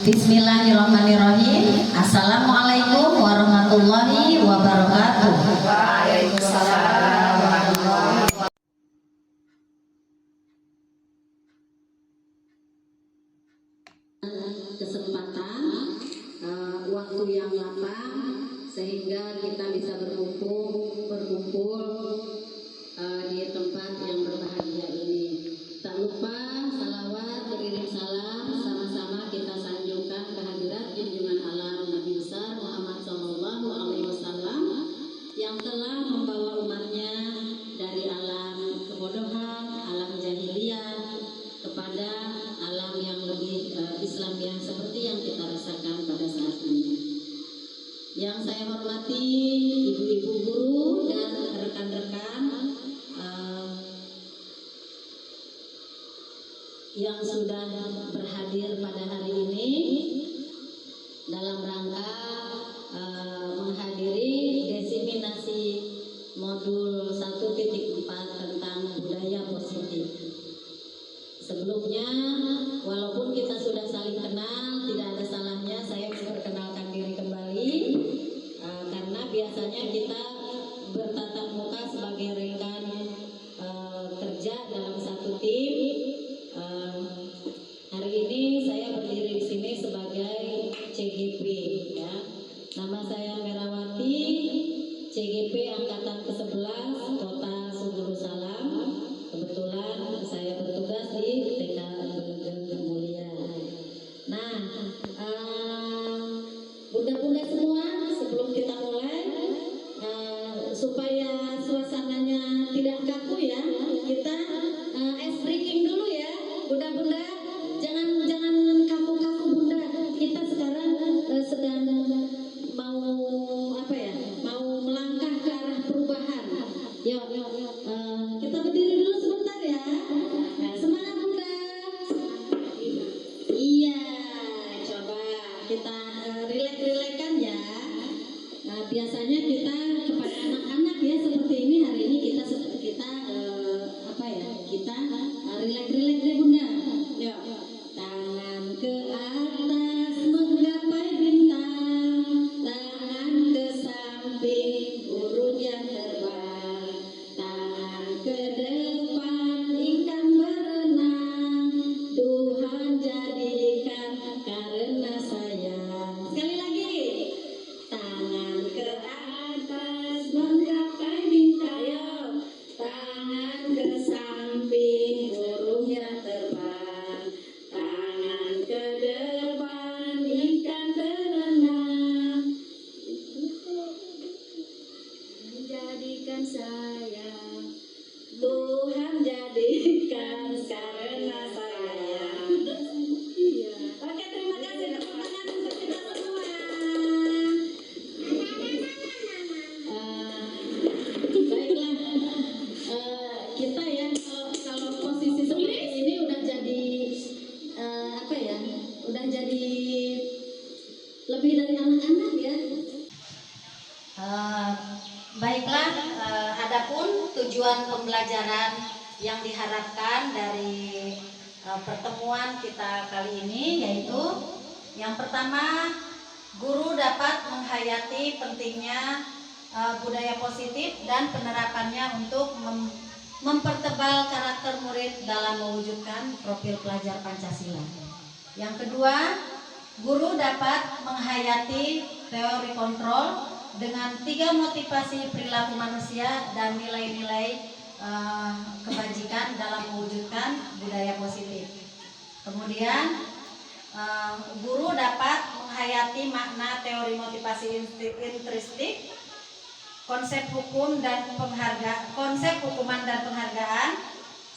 Bismillahirrahmanirrahim. Assalamualaikum warahmatullahi wabarakatuh. Waalaikumsalam warahmatullahi wabarakatuh. Kesempatan waktu yang lapang sehingga kita bisa berkumpul di tempat yang berbahagia ini. Tak lupa salawat beriring salam sama-sama kita sanjungkan kehadirat junjungan alam Nabi besar Muhammad Sallallahu Alaihi Wasallam yang telah membawa umatnya dari alam kebodohan, alam jahiliyah kepada alam yang lebih Islamiah seperti yang kita rasakan pada saat ini. Yang saya hormati ibu-ibu guru dan rekan-rekan yang sudah berhadir pada hari ini dalam rangka menghadiri desiminasi modul 1.4 tentang budaya positif. Sebelumnya, walaupun kita sudah saling kenal, tidak ada salahnya saya memperkenalkan diri kembali karena biasanya kita bertatap muka sebagai rekan kerja dalam satu tim. Hari ini saya berdiri di sini sebagai CGP, ya. Nama saya Merawati, CGP Angkatan ke-11 Kota Suguru Salam. Kebetulan saya bertugas di TK Belegeng Mulia. Nah, bunda-bunda semua, sebelum kita mulai, supaya suasananya tidak kaku ya, kita ice breaking dulu ya, bunda-bunda. Jangan kaku-kaku bunda. Kita sekarang sedang mau melangkah ke arah perubahan. Yuk, kita berdiri dulu sebentar ya. Semangat bunda. Iya, coba kita rileks-rilekan ya. Biasanya kita kepada anak-anak ya seperti ini, hari ini kita rileks-rileks deh bunda. Yuk, tangan ke atas menggapai bintang, tangan ke samping burung yang terbang, tangan ke depan ikan berenang, Tuhan jadikan karena sayang. Sekali lagi, tangan ke atas menggapai bintang, tangan ke samping burung yang terbang, tangan ke depan ikan berenang, menjadikan sayang, Tuhan jadikan karena sayang. Iya. Oke, terima kasih, tepuk tangan untuk kita semua. Baiklah, kita ya kalau posisi seperti ini udah jadi udah jadi lebih dari anak-anak ya. Baiklah, adapun tujuan pembelajaran yang diharapkan dari pertemuan kita kali ini yaitu yang pertama, guru dapat menghayati pentingnya budaya positif dan penerapannya untuk mempertebal karakter murid dalam mewujudkan profil pelajar Pancasila. Yang kedua, guru dapat menghayati teori kontrol dengan 3 motivasi perilaku manusia dan nilai-nilai kebajikan dalam mewujudkan budaya positif. Kemudian guru dapat menghayati makna teori motivasi intrinsik, konsep hukum dan konsep hukuman dan penghargaan,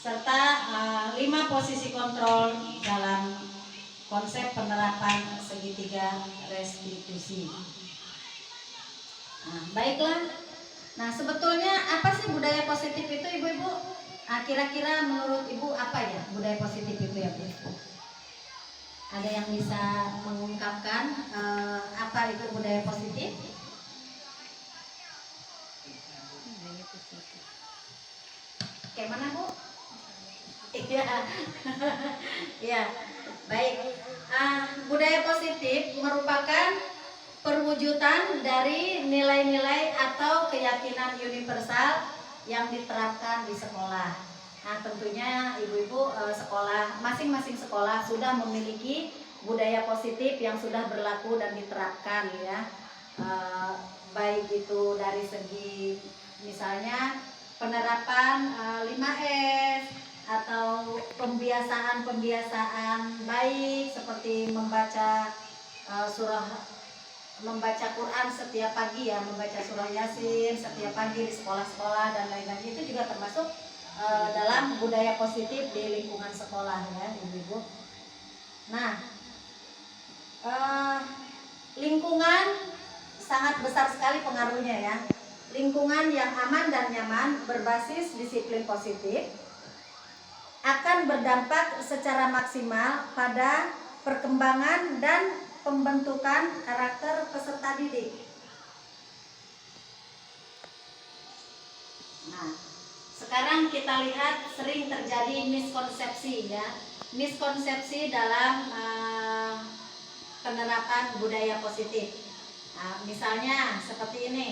serta 5 posisi kontrol dalam konsep penerapan segitiga restitusi. Baiklah. Nah, sebetulnya apa sih budaya positif itu, ibu-ibu? Kira-kira menurut ibu apa ya budaya positif itu ya, Bu? Ada yang bisa mengungkapkan apa itu budaya positif? Kayak mana, Bu? Iya. Ya, baik. Budaya positif merupakan perwujudan dari nilai-nilai atau keyakinan universal yang diterapkan di sekolah. Nah, tentunya ibu-ibu sekolah, masing-masing sekolah sudah memiliki budaya positif yang sudah berlaku dan diterapkan ya. Baik itu dari segi misalnya penerapan 5S atau pembiasaan baik seperti membaca membaca Quran setiap pagi ya, membaca surah Yasin setiap pagi di sekolah-sekolah dan lain-lain, itu juga termasuk dalam budaya positif di lingkungan sekolah ya ibu-ibu. Nah, lingkungan sangat besar sekali pengaruhnya ya. Lingkungan yang aman dan nyaman berbasis disiplin positif akan berdampak secara maksimal pada perkembangan dan pembentukan karakter peserta didik. Nah, sekarang kita lihat sering terjadi miskonsepsi ya. Miskonsepsi dalam penerapan budaya positif. Nah, misalnya seperti ini.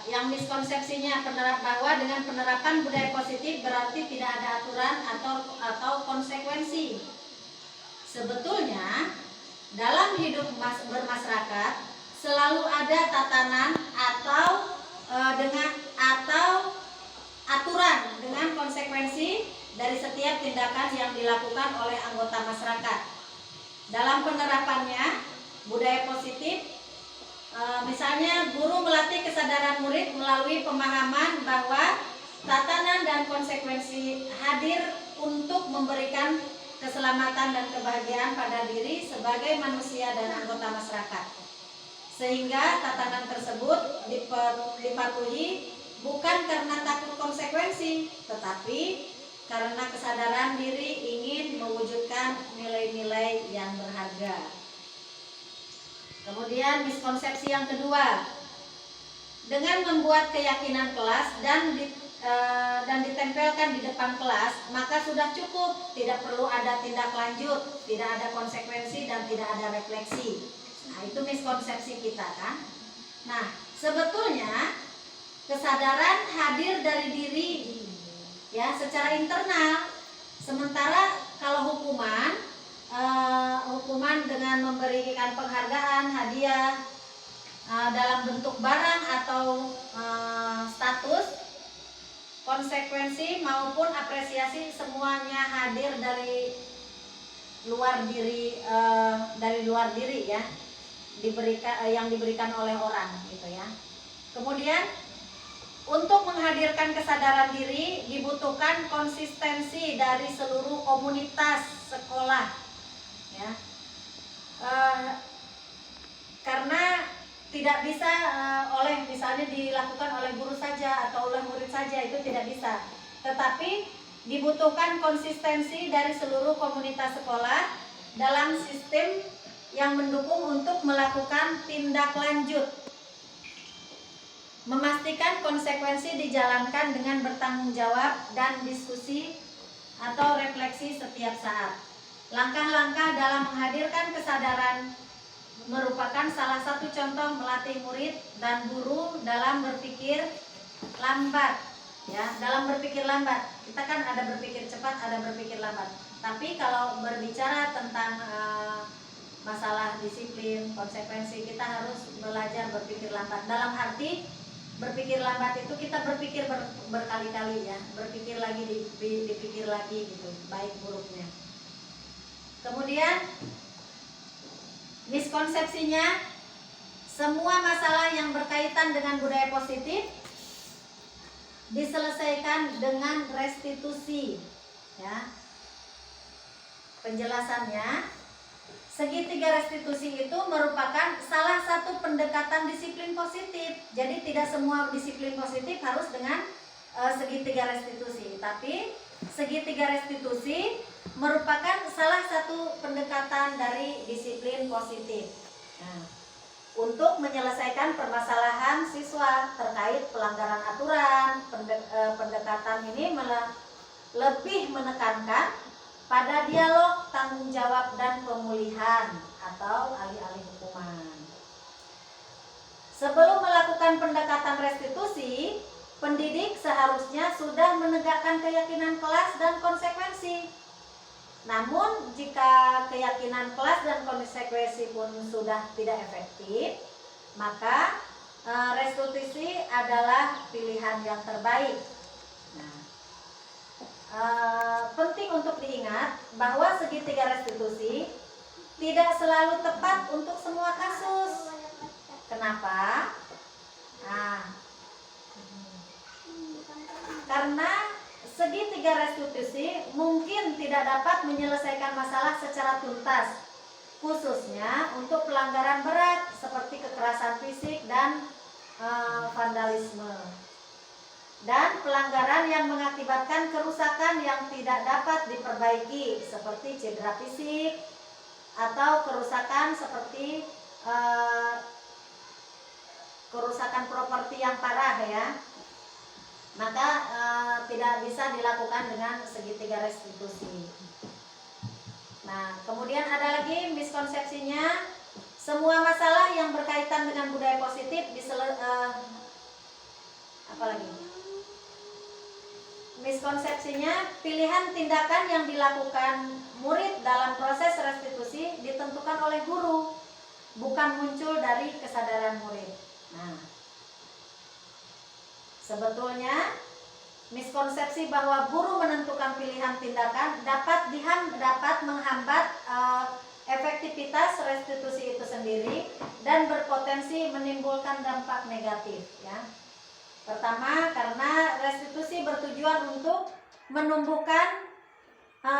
Yang miskonsepsinya bahwa dengan penerapan budaya positif berarti tidak ada aturan atau konsekuensi. Sebetulnya dalam hidup bermasyarakat selalu ada tatanan atau aturan dengan konsekuensi dari setiap tindakan yang dilakukan oleh anggota masyarakat. Dalam penerapannya budaya positif, misalnya guru melatih kesadaran murid melalui pemahaman bahwa tatanan dan konsekuensi hadir untuk memberikan keselamatan dan kebahagiaan pada diri sebagai manusia dan anggota masyarakat. Sehingga tatanan tersebut dipatuhi bukan karena takut konsekuensi, tetapi karena kesadaran diri ingin mewujudkan nilai-nilai yang berharga. Kemudian miskonsepsi yang kedua, dengan membuat keyakinan kelas dan ditempelkan di depan kelas, maka sudah cukup, tidak perlu ada tindak lanjut, tidak ada konsekuensi dan tidak ada refleksi. Nah, itu miskonsepsi kita kan. Nah, sebetulnya kesadaran hadir dari diri ya secara internal. Sementara kalau hukuman dengan memberikan penghargaan, hadiah dalam bentuk barang atau status, konsekuensi maupun apresiasi semuanya hadir dari luar diri ya, yang diberikan oleh orang gitu ya. Kemudian untuk menghadirkan kesadaran diri dibutuhkan konsistensi dari seluruh komunitas sekolah ya. Karena tidak bisa misalnya dilakukan oleh guru saja atau oleh murid saja, itu tidak bisa. Tetapi dibutuhkan konsistensi dari seluruh komunitas sekolah dalam sistem yang mendukung untuk melakukan tindak lanjut. Memastikan konsekuensi dijalankan dengan bertanggung jawab dan diskusi atau refleksi setiap saat. Langkah-langkah dalam menghadirkan kesadaran merupakan salah satu contoh melatih murid dan guru dalam berpikir lambat. Ya, dalam berpikir lambat. Kita kan ada berpikir cepat, ada berpikir lambat. Tapi kalau berbicara tentang masalah disiplin, konsekuensi, kita harus belajar berpikir lambat. Dalam arti berpikir lambat itu kita berpikir berkali-kali ya, berpikir lagi, dipikir lagi gitu, baik buruknya. Kemudian miskonsepsinya, semua masalah yang berkaitan dengan budaya positif diselesaikan dengan restitusi ya. Penjelasannya, segitiga restitusi itu merupakan salah satu pendekatan disiplin positif. Jadi tidak semua disiplin positif harus dengan segitiga restitusi, tapi segitiga restitusi merupakan salah satu pendekatan dari disiplin positif. Nah, untuk menyelesaikan permasalahan siswa terkait pelanggaran aturan, pendekatan ini lebih menekankan pada dialog, tanggung jawab, dan pemulihan atau alih-alih hukuman. Sebelum melakukan pendekatan restitusi, pendidik seharusnya sudah menegakkan keyakinan kelas dan konsekuensi. Namun, jika keyakinan kelas dan konsekuensi pun sudah tidak efektif, maka restitusi adalah pilihan yang terbaik. Penting untuk diingat bahwa segitiga restitusi tidak selalu tepat untuk semua kasus. Kenapa? Karena segitiga restitusi mungkin tidak dapat menyelesaikan masalah secara tuntas, khususnya untuk pelanggaran berat seperti kekerasan fisik dan vandalisme, dan pelanggaran yang mengakibatkan kerusakan yang tidak dapat diperbaiki seperti cedera fisik atau kerusakan seperti kerusakan properti yang parah ya, maka tidak bisa dilakukan dengan segitiga restitusi. Nah, kemudian ada lagi miskonsepsinya, semua masalah yang berkaitan dengan budaya positif miskonsepsinya, pilihan tindakan yang dilakukan murid dalam proses restitusi ditentukan oleh guru, bukan muncul dari kesadaran murid. Nah, sebetulnya miskonsepsi bahwa guru menentukan pilihan tindakan dapat menghambat efektivitas restitusi itu sendiri dan berpotensi menimbulkan dampak negatif ya. Pertama, karena restitusi bertujuan untuk menumbuhkan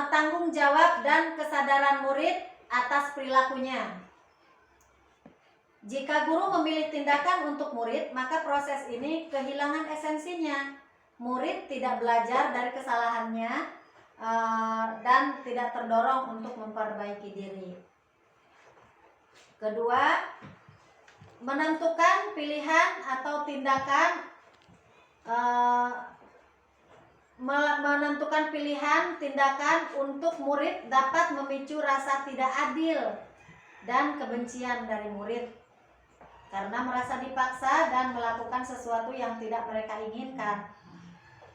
tanggung jawab dan kesadaran murid atas perilakunya. Jika guru memilih tindakan untuk murid, maka proses ini kehilangan esensinya. Murid tidak belajar dari kesalahannya dan tidak terdorong untuk memperbaiki diri. Kedua, menentukan pilihan atau tindakan untuk murid dapat memicu rasa tidak adil dan kebencian dari murid karena merasa dipaksa dan melakukan sesuatu yang tidak mereka inginkan.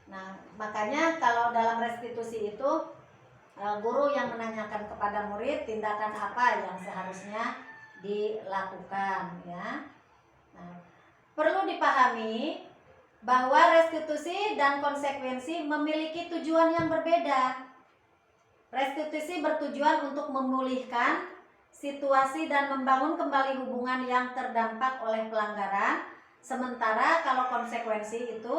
Nah, makanya kalau dalam restitusi itu guru yang menanyakan kepada murid tindakan apa yang seharusnya dilakukan ya. Nah, perlu dipahami bahwa restitusi dan konsekuensi memiliki tujuan yang berbeda. Restitusi bertujuan untuk memulihkan situasi dan membangun kembali hubungan yang terdampak oleh pelanggaran, sementara kalau konsekuensi itu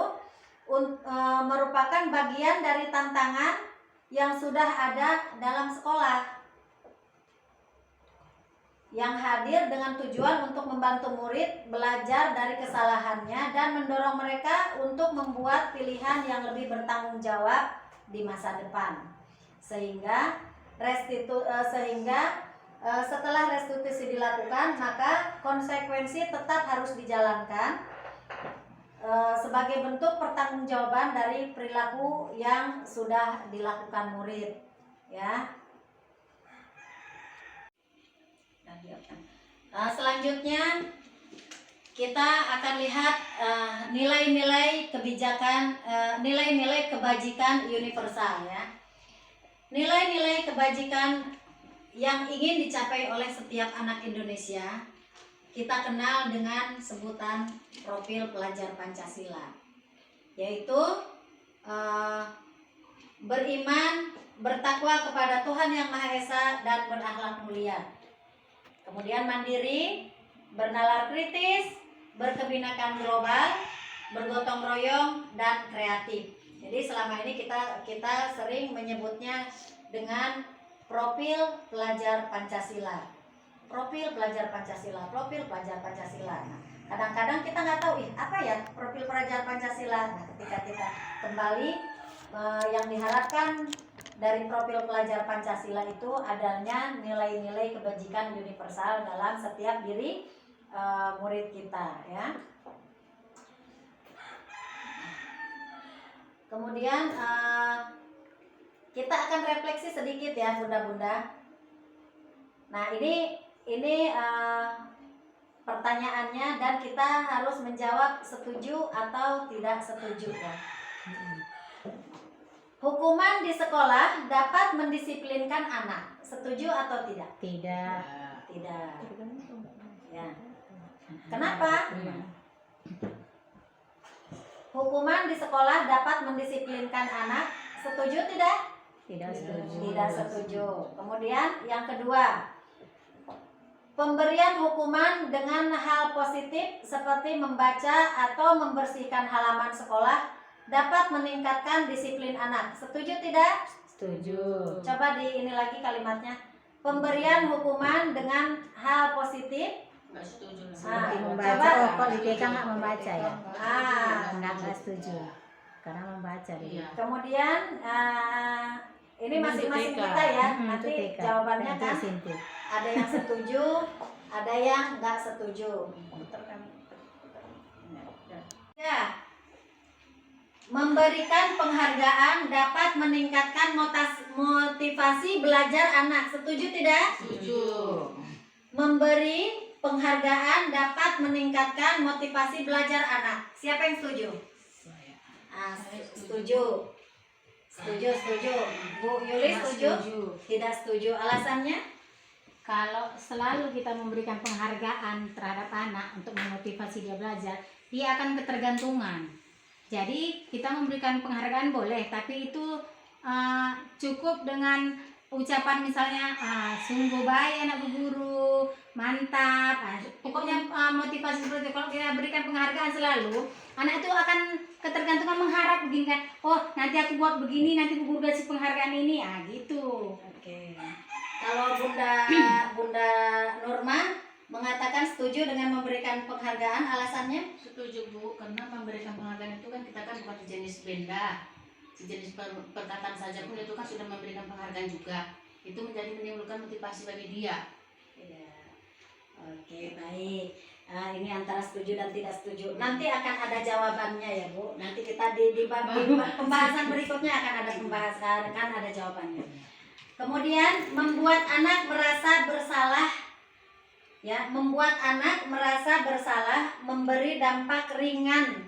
merupakan bagian dari tantangan yang sudah ada dalam sekolah, yang hadir dengan tujuan untuk membantu murid belajar dari kesalahannya dan mendorong mereka untuk membuat pilihan yang lebih bertanggung jawab di masa depan. Sehingga setelah restitusi dilakukan, maka konsekuensi tetap harus dijalankan sebagai bentuk pertanggungjawaban dari perilaku yang sudah dilakukan murid ya. Selanjutnya kita akan lihat nilai-nilai kebijakan, nilai-nilai kebajikan universal ya. Nilai-nilai kebajikan yang ingin dicapai oleh setiap anak Indonesia kita kenal dengan sebutan profil pelajar Pancasila, yaitu beriman, bertakwa kepada Tuhan Yang Maha Esa dan berakhlak mulia. Kemudian mandiri, bernalar kritis, berkebinekaan global, bergotong royong, dan kreatif. Jadi selama ini kita sering menyebutnya dengan profil pelajar Pancasila. Profil pelajar Pancasila, profil pelajar Pancasila. Nah, kadang-kadang kita nggak tahu apa ya profil pelajar Pancasila. Nah, ketika kita kembali yang diharapkan dari profil pelajar Pancasila itu adanya nilai-nilai kebajikan universal dalam setiap diri murid kita ya. Kemudian kita akan refleksi sedikit ya bunda-bunda. Nah ini pertanyaannya dan kita harus menjawab setuju atau tidak setuju ya. Hukuman di sekolah dapat mendisiplinkan anak. Setuju atau tidak? Tidak. Tidak. Ya. Kenapa? Hukuman di sekolah dapat mendisiplinkan anak. Setuju tidak? Tidak setuju. Tidak setuju. Kemudian yang kedua, pemberian hukuman dengan hal positif seperti membaca atau membersihkan halaman sekolah dapat meningkatkan disiplin anak. Setuju tidak? Setuju. Coba di ini lagi kalimatnya. Pemberian hukuman dengan hal positif. Seperti Nah, membaca. coba. Oh, kok di TK nggak membaca ya? Nggak setuju. Karena membaca dia. Kemudian ini masing-masing kita ya. Nanti Itu TK. jawabannya Itu kan SMP. ada yang setuju, ada yang nggak setuju. Ya. Memberikan penghargaan dapat meningkatkan motivasi belajar anak. Setuju tidak? Setuju. Memberi penghargaan dapat meningkatkan motivasi belajar anak. Siapa yang setuju? Setuju. Setuju. Bu Yuli setuju? Tidak setuju. Alasannya? Kalau selalu kita memberikan penghargaan terhadap anak untuk memotivasi dia belajar, dia akan ketergantungan. Jadi kita memberikan penghargaan boleh, tapi itu cukup dengan ucapan misalnya sungguh baik anak bu guru, mantap. Pokoknya motivasi seperti itu. Kalau kita berikan penghargaan selalu, anak itu akan ketergantungan mengharap begini kan. Oh nanti aku buat begini, nanti bu guru kasih penghargaan ini, gitu. Oke. Kalau Bunda Nurma mengatakan setuju dengan memberikan penghargaan, alasannya? Setuju Bu, karena memberikan penghargaan itu kan kita kan bukan sejenis benda, sejenis perkataan saja pun itu kan sudah memberikan penghargaan juga. Itu menimbulkan motivasi bagi dia. Iya. Oke, baik. Ini antara setuju dan tidak setuju. Nanti akan ada jawabannya ya Bu. Nanti kita di pembahasan berikutnya akan ada jawabannya. Kemudian membuat anak merasa bersalah. Ya, membuat anak merasa bersalah, memberi dampak ringan.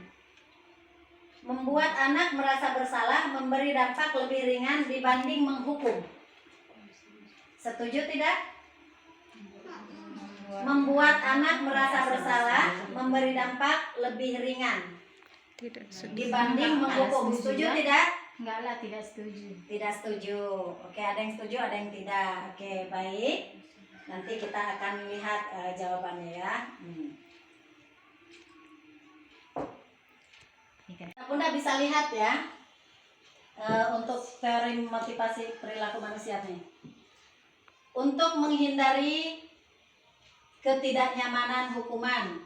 Membuat anak merasa bersalah, memberi dampak lebih ringan dibanding menghukum. Setuju tidak? Membuat anak merasa bersalah, memberi dampak lebih ringan dibanding menghukum. Setuju tidak? Enggak lah, tidak setuju. Tidak setuju. Oke, ada yang setuju, ada yang tidak. Oke, baik. Nanti kita akan lihat jawabannya ya. Bunda bisa lihat ya untuk teori motivasi perilaku manusia nih. Untuk menghindari ketidaknyamanan hukuman,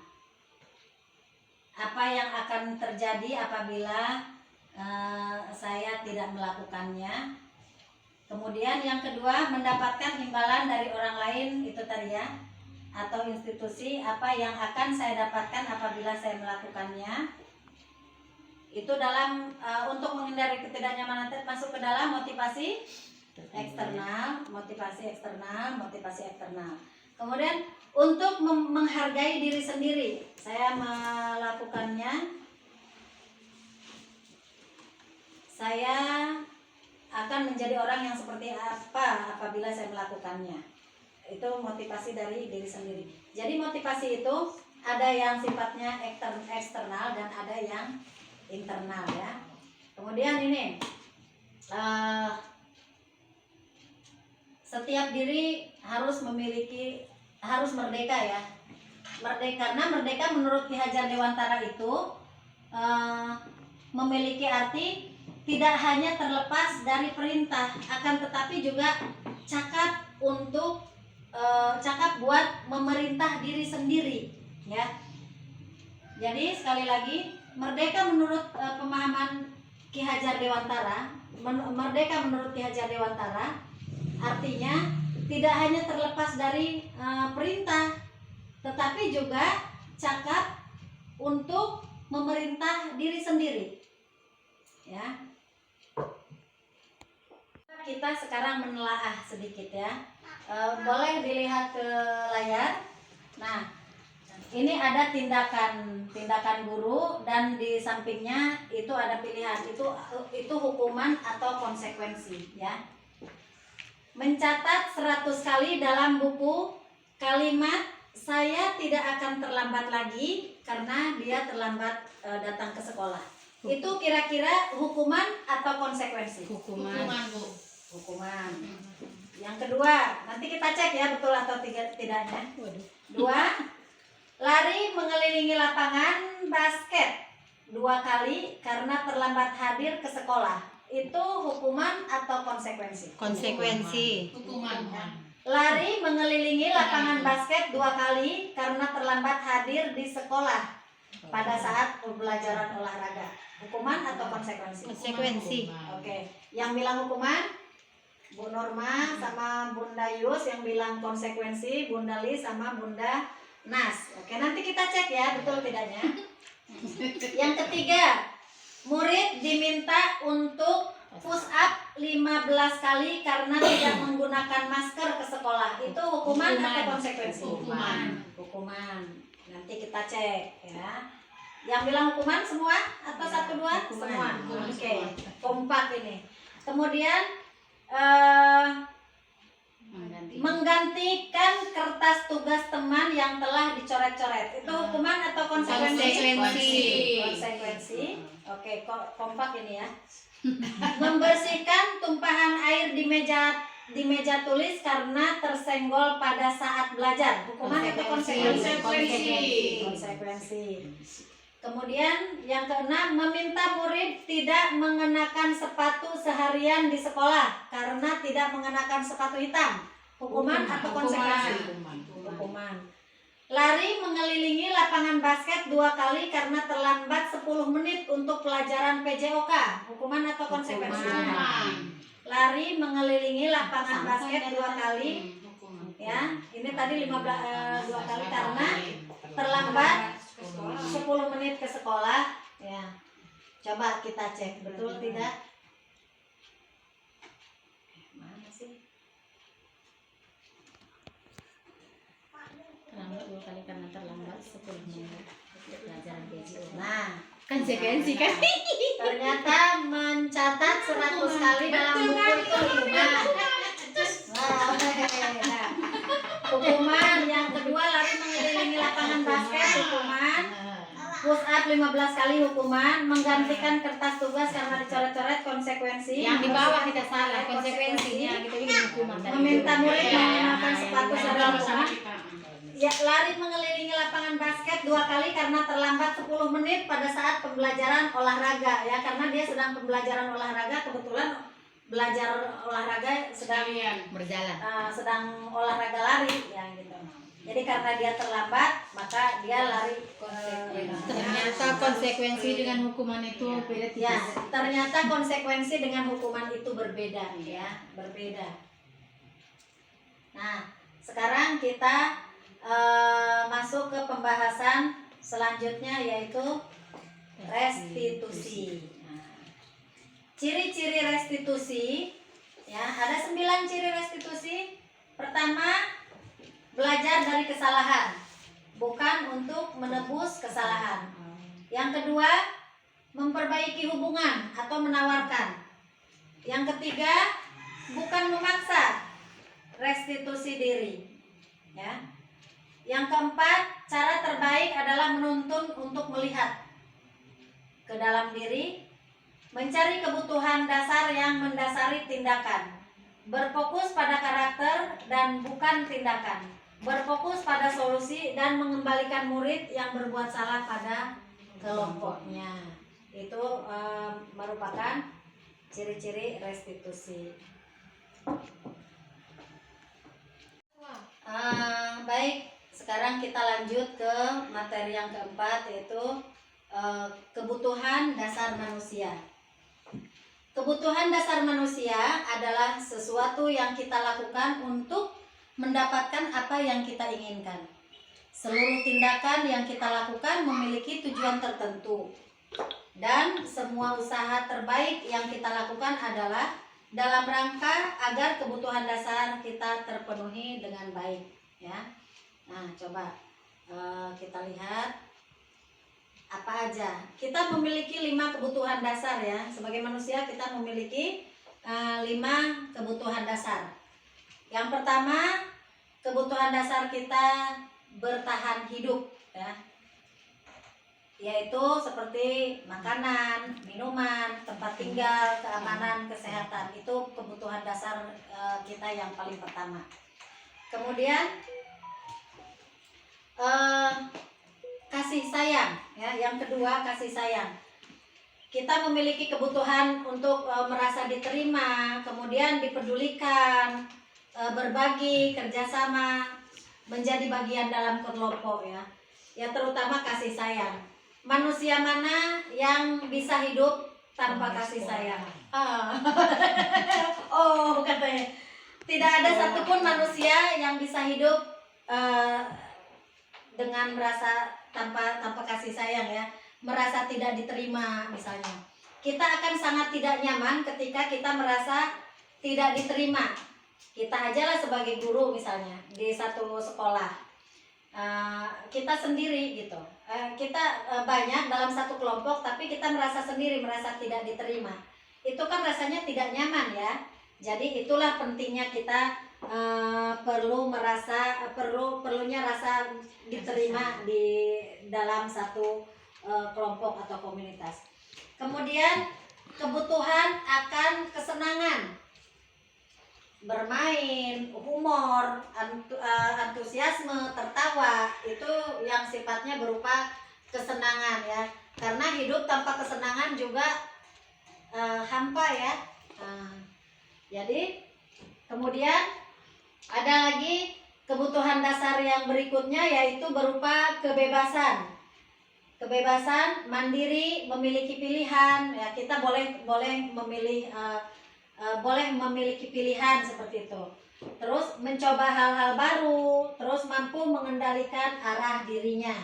apa yang akan terjadi apabila saya tidak melakukannya? Kemudian yang kedua, mendapatkan imbalan dari orang lain, itu tadi ya, atau institusi, apa yang akan saya dapatkan apabila saya melakukannya. Itu dalam untuk menghindari ketidaknyamanan, masuk ke dalam motivasi eksternal. Kemudian untuk menghargai diri sendiri, saya melakukannya, saya akan menjadi orang yang seperti apa apabila saya melakukannya. Itu motivasi dari diri sendiri. Jadi motivasi itu ada yang sifatnya eksternal dan ada yang internal ya. Kemudian ini setiap diri harus merdeka ya. Karena merdeka menurut Ki Hajar Dewantara itu memiliki arti tidak hanya terlepas dari perintah, akan tetapi juga cakap buat memerintah diri sendiri ya. Jadi sekali lagi, merdeka menurut pemahaman Ki Hajar Dewantara, artinya tidak hanya terlepas dari perintah, tetapi juga cakap untuk memerintah diri sendiri ya. kita sekarang menelaah sedikit ya. Boleh dilihat ke layar. Nah, ini ada tindakan guru dan di sampingnya itu ada pilihan. Itu hukuman atau konsekuensi ya. Mencatat 100 kali dalam buku kalimat saya tidak akan terlambat lagi karena dia terlambat datang ke sekolah. Itu kira-kira hukuman atau konsekuensi? Hukuman. Bu. Hukuman. Yang kedua, nanti kita cek ya betul atau tidaknya. Waduh. 2. Lari mengelilingi lapangan basket 2 kali karena terlambat hadir ke sekolah. Itu hukuman atau konsekuensi? Konsekuensi. Hukuman. Lari mengelilingi lapangan basket 2 kali karena terlambat hadir di sekolah pada saat pembelajaran olahraga. Hukuman atau konsekuensi? Konsekuensi. Oke, yang bilang hukuman Bu Norma sama Bunda Yus, yang bilang konsekuensi Bunda Li sama Bunda Nas. Oke, nanti kita cek ya betul tidaknya. Yang ketiga, murid diminta untuk push up 15 kali karena tidak menggunakan masker ke sekolah. Itu hukuman atau konsekuensi? Hukuman. Nanti kita cek ya. Yang bilang hukuman semua atau 1 2? Semua. Oke, kompak ini. Kemudian menggantikan kertas tugas teman yang telah dicoret-coret. Itu hukuman atau konsekuensi? Konsekuensi. Oke, kompak ini ya. Membersihkan tumpahan air di meja tulis karena tersenggol pada saat belajar. Hukuman atau konsekuensi? Konsekuensi. Kemudian yang keenam, meminta murid tidak mengenakan sepatu seharian di sekolah karena tidak mengenakan sepatu hitam. Hukuman atau konsekuensi? Hukuman. Lari mengelilingi lapangan basket 2 kali karena terlambat 10 menit untuk pelajaran PJOK. Hukuman atau konsekuensi? Lari mengelilingi lapangan basket 2 kali. Ya, ini tadi 2 kali karena terlambat 10 menit ke sekolah ya. Coba kita cek betul tidak? Mana sih? Terlambat 2 kali karena terlambat 10 menit untuk pelajaran PJO. Nah, Konsekuensi kan? ternyata mencatat 100 kali dalam buku itu hukuman. Nah, hukuman yang kedua, lari mengelilingi lapangan basket hukuman. Push up 15 kali hukuman. Menggantikan kertas tugas karena dicoret-coret konsekuensi. Yang di bawah kita salah, konsekuensinya kita bikin hukuman. Meminta murid menggunakan sepatu sandal hukuman. Ya, lari mengelilingi lapangan basket 2 kali karena terlambat 10 menit pada saat pembelajaran olahraga ya, karena dia sedang pembelajaran olahraga, kebetulan belajar olahraga sedang berjalan. sedang olahraga lari ya gitu. Jadi karena dia terlambat maka dia lari. Ternyata konsekuensi dengan hukuman itu beda Ya, tipis. ternyata konsekuensi dengan hukuman itu berbeda ya, berbeda. Nah, sekarang kita masuk ke pembahasan selanjutnya yaitu restitusi. Nah, ciri-ciri restitusi ya, ada 9 ciri restitusi. Pertama, belajar dari kesalahan, bukan untuk menebus kesalahan. Yang kedua, memperbaiki hubungan atau menawarkan. Yang ketiga, bukan memaksa, restitusi diri ya. Yang keempat, cara terbaik adalah menuntun untuk melihat ke dalam diri, mencari kebutuhan dasar yang mendasari tindakan, berfokus pada karakter dan bukan tindakan, berfokus pada solusi dan mengembalikan murid yang berbuat salah pada kelompoknya. Itu merupakan ciri-ciri restitusi. Baik, sekarang kita lanjut ke materi yang keempat yaitu kebutuhan dasar manusia. Kebutuhan dasar manusia adalah sesuatu yang kita lakukan untuk mendapatkan apa yang kita inginkan. Seluruh tindakan yang kita lakukan memiliki tujuan tertentu, dan semua usaha terbaik yang kita lakukan adalah dalam rangka agar kebutuhan dasar kita terpenuhi dengan baik, ya. Nah, coba kita lihat apa aja. Kita memiliki 5 kebutuhan dasar, ya. Sebagai manusia kita memiliki 5 kebutuhan dasar. Yang pertama, kebutuhan dasar kita bertahan hidup, ya. Yaitu seperti makanan, minuman, tempat tinggal, keamanan, kesehatan. Itu kebutuhan dasar kita yang paling pertama. Kemudian kasih sayang, ya. Yang kedua, kasih sayang. Kita memiliki kebutuhan untuk merasa diterima, kemudian dipedulikan, berbagi, kerjasama, menjadi bagian dalam kelompok, ya. Ya, terutama kasih sayang. Manusia mana yang bisa hidup tanpa kasih sayang? Oh, katanya tidak ada satupun manusia yang bisa hidup dengan merasa tanpa kasih sayang, ya. Merasa tidak diterima misalnya. Kita akan sangat tidak nyaman ketika kita merasa tidak diterima. Kita ajalah sebagai guru misalnya di satu sekolah. Kita sendiri gitu. Kita banyak dalam satu kelompok tapi kita merasa sendiri, merasa tidak diterima. Itu kan rasanya tidak nyaman, ya. Jadi itulah pentingnya kita perlunya rasa diterima di dalam satu kelompok atau komunitas. Kemudian kebutuhan akan kesenangan, bermain, humor, antusiasme, tertawa, itu yang sifatnya berupa kesenangan, ya. Karena hidup tanpa kesenangan juga hampa, ya. Jadi kemudian ada lagi kebutuhan dasar yang berikutnya, yaitu berupa kebebasan. Kebebasan, mandiri, memiliki pilihan, ya. Kita boleh memilih, boleh memiliki pilihan seperti itu. Terus mencoba hal-hal baru, terus mampu mengendalikan arah dirinya.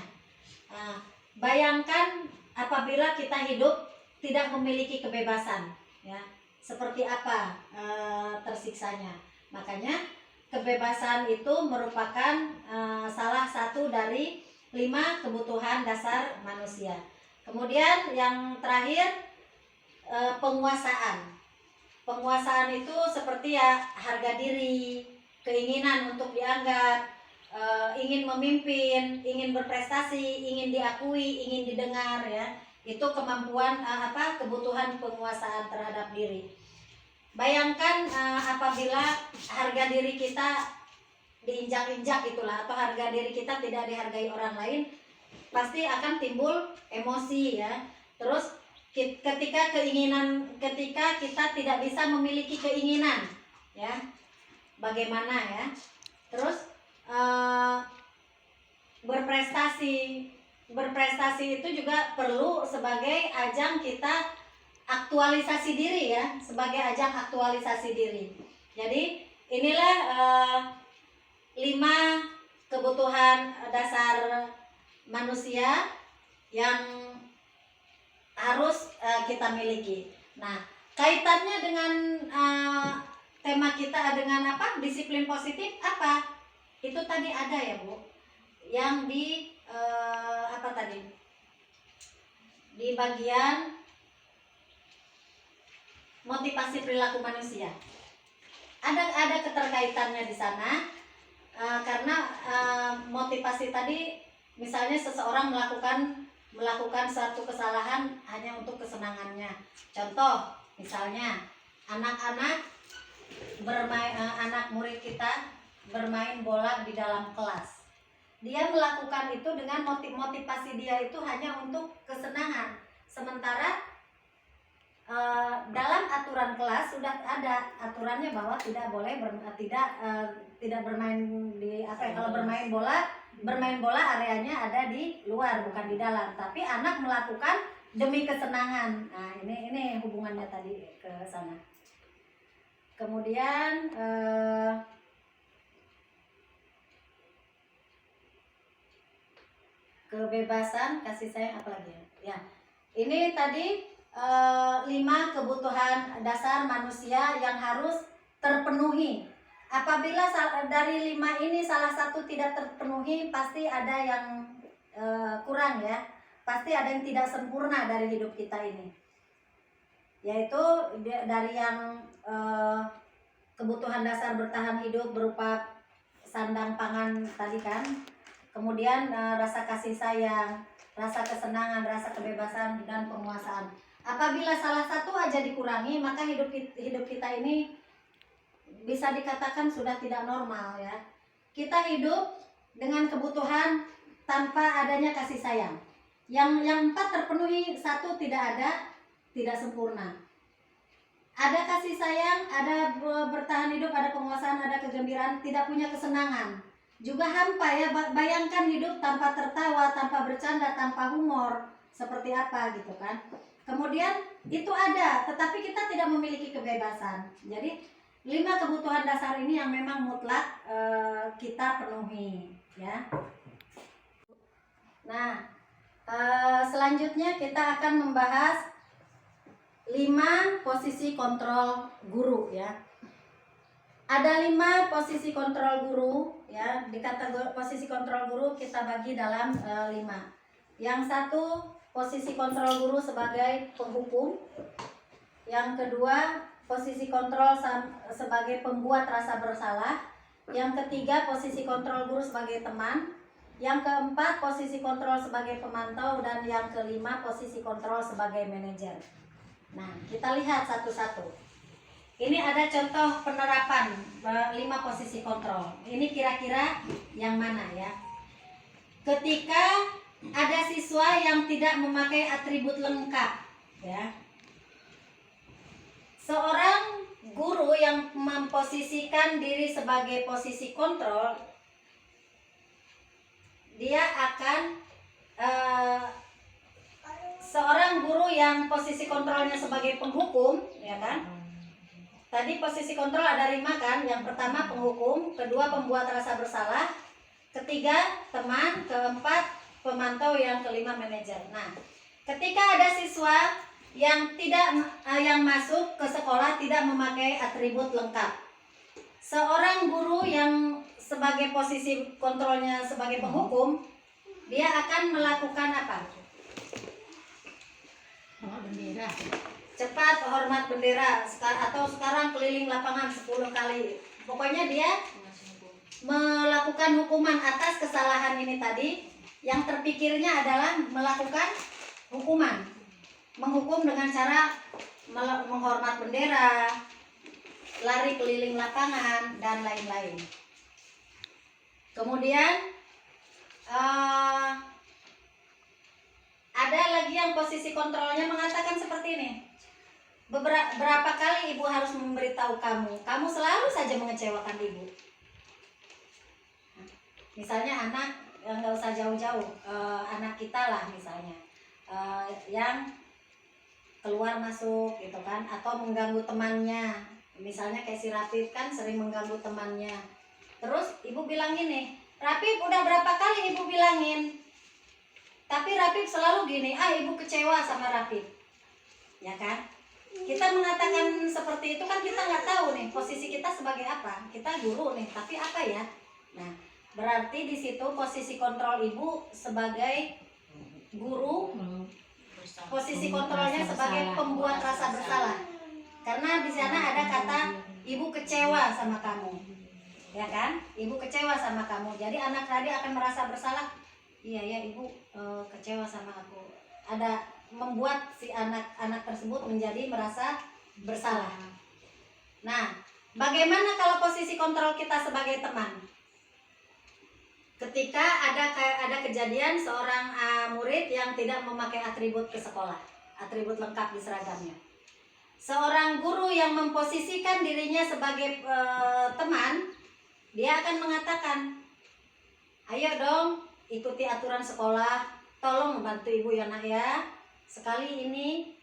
Bayangkan apabila kita hidup tidak memiliki kebebasan, ya. Seperti apa tersiksanya. Makanya kebebasan itu merupakan salah satu dari 5 kebutuhan dasar manusia. Kemudian yang terakhir, penguasaan. Penguasaan itu seperti, ya, harga diri, keinginan untuk dianggap, ingin memimpin, ingin berprestasi, ingin diakui, ingin didengar, ya. Itu kemampuan kebutuhan penguasaan terhadap diri. Bayangkan apabila harga diri kita diinjak-injak itulah, atau harga diri kita tidak dihargai orang lain, pasti akan timbul emosi, ya. Terus ketika kita tidak bisa memiliki keinginan, ya, bagaimana, ya. Terus berprestasi itu juga perlu sebagai ajang kita aktualisasi diri, ya, sebagai ajang aktualisasi diri. Jadi inilah 5 kebutuhan dasar manusia yang harus kita miliki. Nah, kaitannya dengan tema kita dengan apa? Disiplin positif apa? Itu tadi ada, ya, Bu, yang di apa tadi? Di bagian motivasi perilaku manusia. Ada keterkaitannya di sana. Karena motivasi tadi, misalnya seseorang melakukan suatu kesalahan hanya untuk kesenangannya. Contoh, misalnya anak murid kita bermain bola di dalam kelas. Dia melakukan itu dengan motivasi dia itu hanya untuk kesenangan. Sementara dalam aturan kelas sudah ada aturannya bahwa tidak boleh tidak bermain di kalau bermain bola areanya ada di luar, bukan di dalam. Tapi anak melakukan demi kesenangan. Nah, ini hubungannya tadi ke sana. Kemudian kebebasan, kasih sayang, apa lagi, ya. Ini tadi 5 kebutuhan dasar manusia yang harus terpenuhi. Apabila dari 5 ini salah satu tidak terpenuhi, pasti ada yang kurang ya. Pasti ada yang tidak sempurna dari hidup kita ini. Yaitu dari yang kebutuhan dasar bertahan hidup berupa sandang pangan tadi kan. Kemudian rasa kasih sayang, rasa kesenangan, rasa kebebasan, dan penguasaan. Apabila salah satu aja dikurangi, maka hidup kita ini bisa dikatakan sudah tidak normal ya. Kita hidup dengan kebutuhan tanpa adanya kasih sayang. Yang 4 terpenuhi, 1 tidak ada, tidak sempurna. Ada kasih sayang, ada bertahan hidup, ada penguasaan, ada kegembiraan, tidak punya kesenangan. Juga hampa ya, bayangkan hidup tanpa tertawa, tanpa bercanda, tanpa humor, seperti apa gitu kan. Kemudian itu ada, tetapi kita tidak memiliki kebebasan. Jadi 5 kebutuhan dasar ini yang memang mutlak kita penuhi ya. Nah, selanjutnya kita akan membahas 5 posisi kontrol guru ya. Ada 5 posisi kontrol guru ya. Di kategori posisi kontrol guru kita bagi dalam 5. Yang 1 posisi kontrol guru sebagai penghukum. Yang kedua posisi kontrol sebagai pembuat rasa bersalah. Yang ketiga posisi kontrol guru sebagai teman. Yang keempat posisi kontrol sebagai pemantau. Dan yang kelima posisi kontrol sebagai manajer. Nah, kita lihat satu-satu. Ini ada contoh penerapan 5 posisi kontrol. Ini kira-kira yang mana ya? Ketika ada siswa yang tidak memakai atribut lengkap ya. Seorang guru yang memposisikan diri sebagai posisi kontrol, dia akan seorang guru yang posisi kontrolnya sebagai penghukum ya kan. Tadi posisi kontrol ada 5 kan. Yang pertama penghukum, kedua pembuat rasa bersalah, ketiga teman, keempat pemantau, yang kelima manajer. Nah, ketika ada siswa yang masuk ke sekolah tidak memakai atribut lengkap, seorang guru yang sebagai posisi kontrolnya sebagai penghukum, dia akan melakukan apa? Bendera. Cepat hormat bendera, atau sekarang keliling lapangan 10 kali. Pokoknya dia melakukan hukuman atas kesalahan ini tadi. Yang terpikirnya adalah melakukan hukuman, menghukum dengan cara menghormat bendera, lari keliling lapangan, dan lain-lain. Kemudian ada lagi yang posisi kontrolnya mengatakan seperti ini. Berapa kali ibu harus memberitahu kamu selalu saja mengecewakan ibu. Misalnya anak, nggak usah jauh-jauh, anak kita lah misalnya, yang keluar masuk gitu kan, atau mengganggu temannya. Misalnya kayak si Rafif kan sering mengganggu temannya. Terus ibu bilang gini, Rafif udah berapa kali ibu bilangin, tapi Rafif selalu gini, ibu kecewa sama Rafif, ya kan? Kita mengatakan seperti itu kan kita nggak tahu nih posisi kita sebagai apa. Kita guru nih, tapi apa ya? Nah, berarti di situ posisi kontrol ibu sebagai guru, posisi kontrolnya sebagai pembuat rasa bersalah. Karena di sana ada kata ibu kecewa sama kamu, ya kan? Ibu kecewa sama kamu. Jadi anak tadi akan merasa bersalah. Iya ya, ibu kecewa sama aku. Ada membuat si anak tersebut menjadi merasa bersalah. Nah, bagaimana kalau posisi kontrol kita sebagai teman? Ketika ada kejadian seorang murid yang tidak memakai atribut ke sekolah, atribut lengkap di seragamnya. Seorang guru yang memposisikan dirinya sebagai teman, dia akan mengatakan, ayo dong ikuti aturan sekolah, tolong bantu ibu ya nak ya, sekali ini.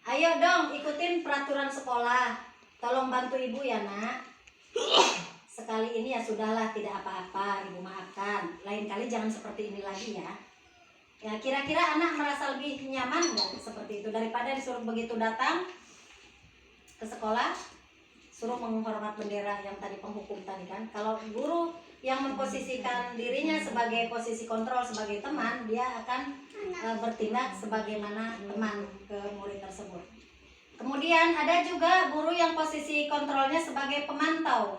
Ayo dong ikutin peraturan sekolah, tolong bantu ibu ya nak. Sekali ini ya sudahlah, tidak apa-apa, ibu maafkan. Lain kali jangan seperti ini lagi ya. Ya, kira-kira anak merasa lebih nyaman nggak seperti itu daripada disuruh begitu datang ke sekolah suruh menghormat bendera yang tadi penghukum tadi kan. Kalau guru yang memposisikan dirinya sebagai posisi kontrol sebagai teman, dia akan bertindak sebagaimana teman ke murid tersebut. Kemudian ada juga guru yang posisi kontrolnya sebagai pemantau.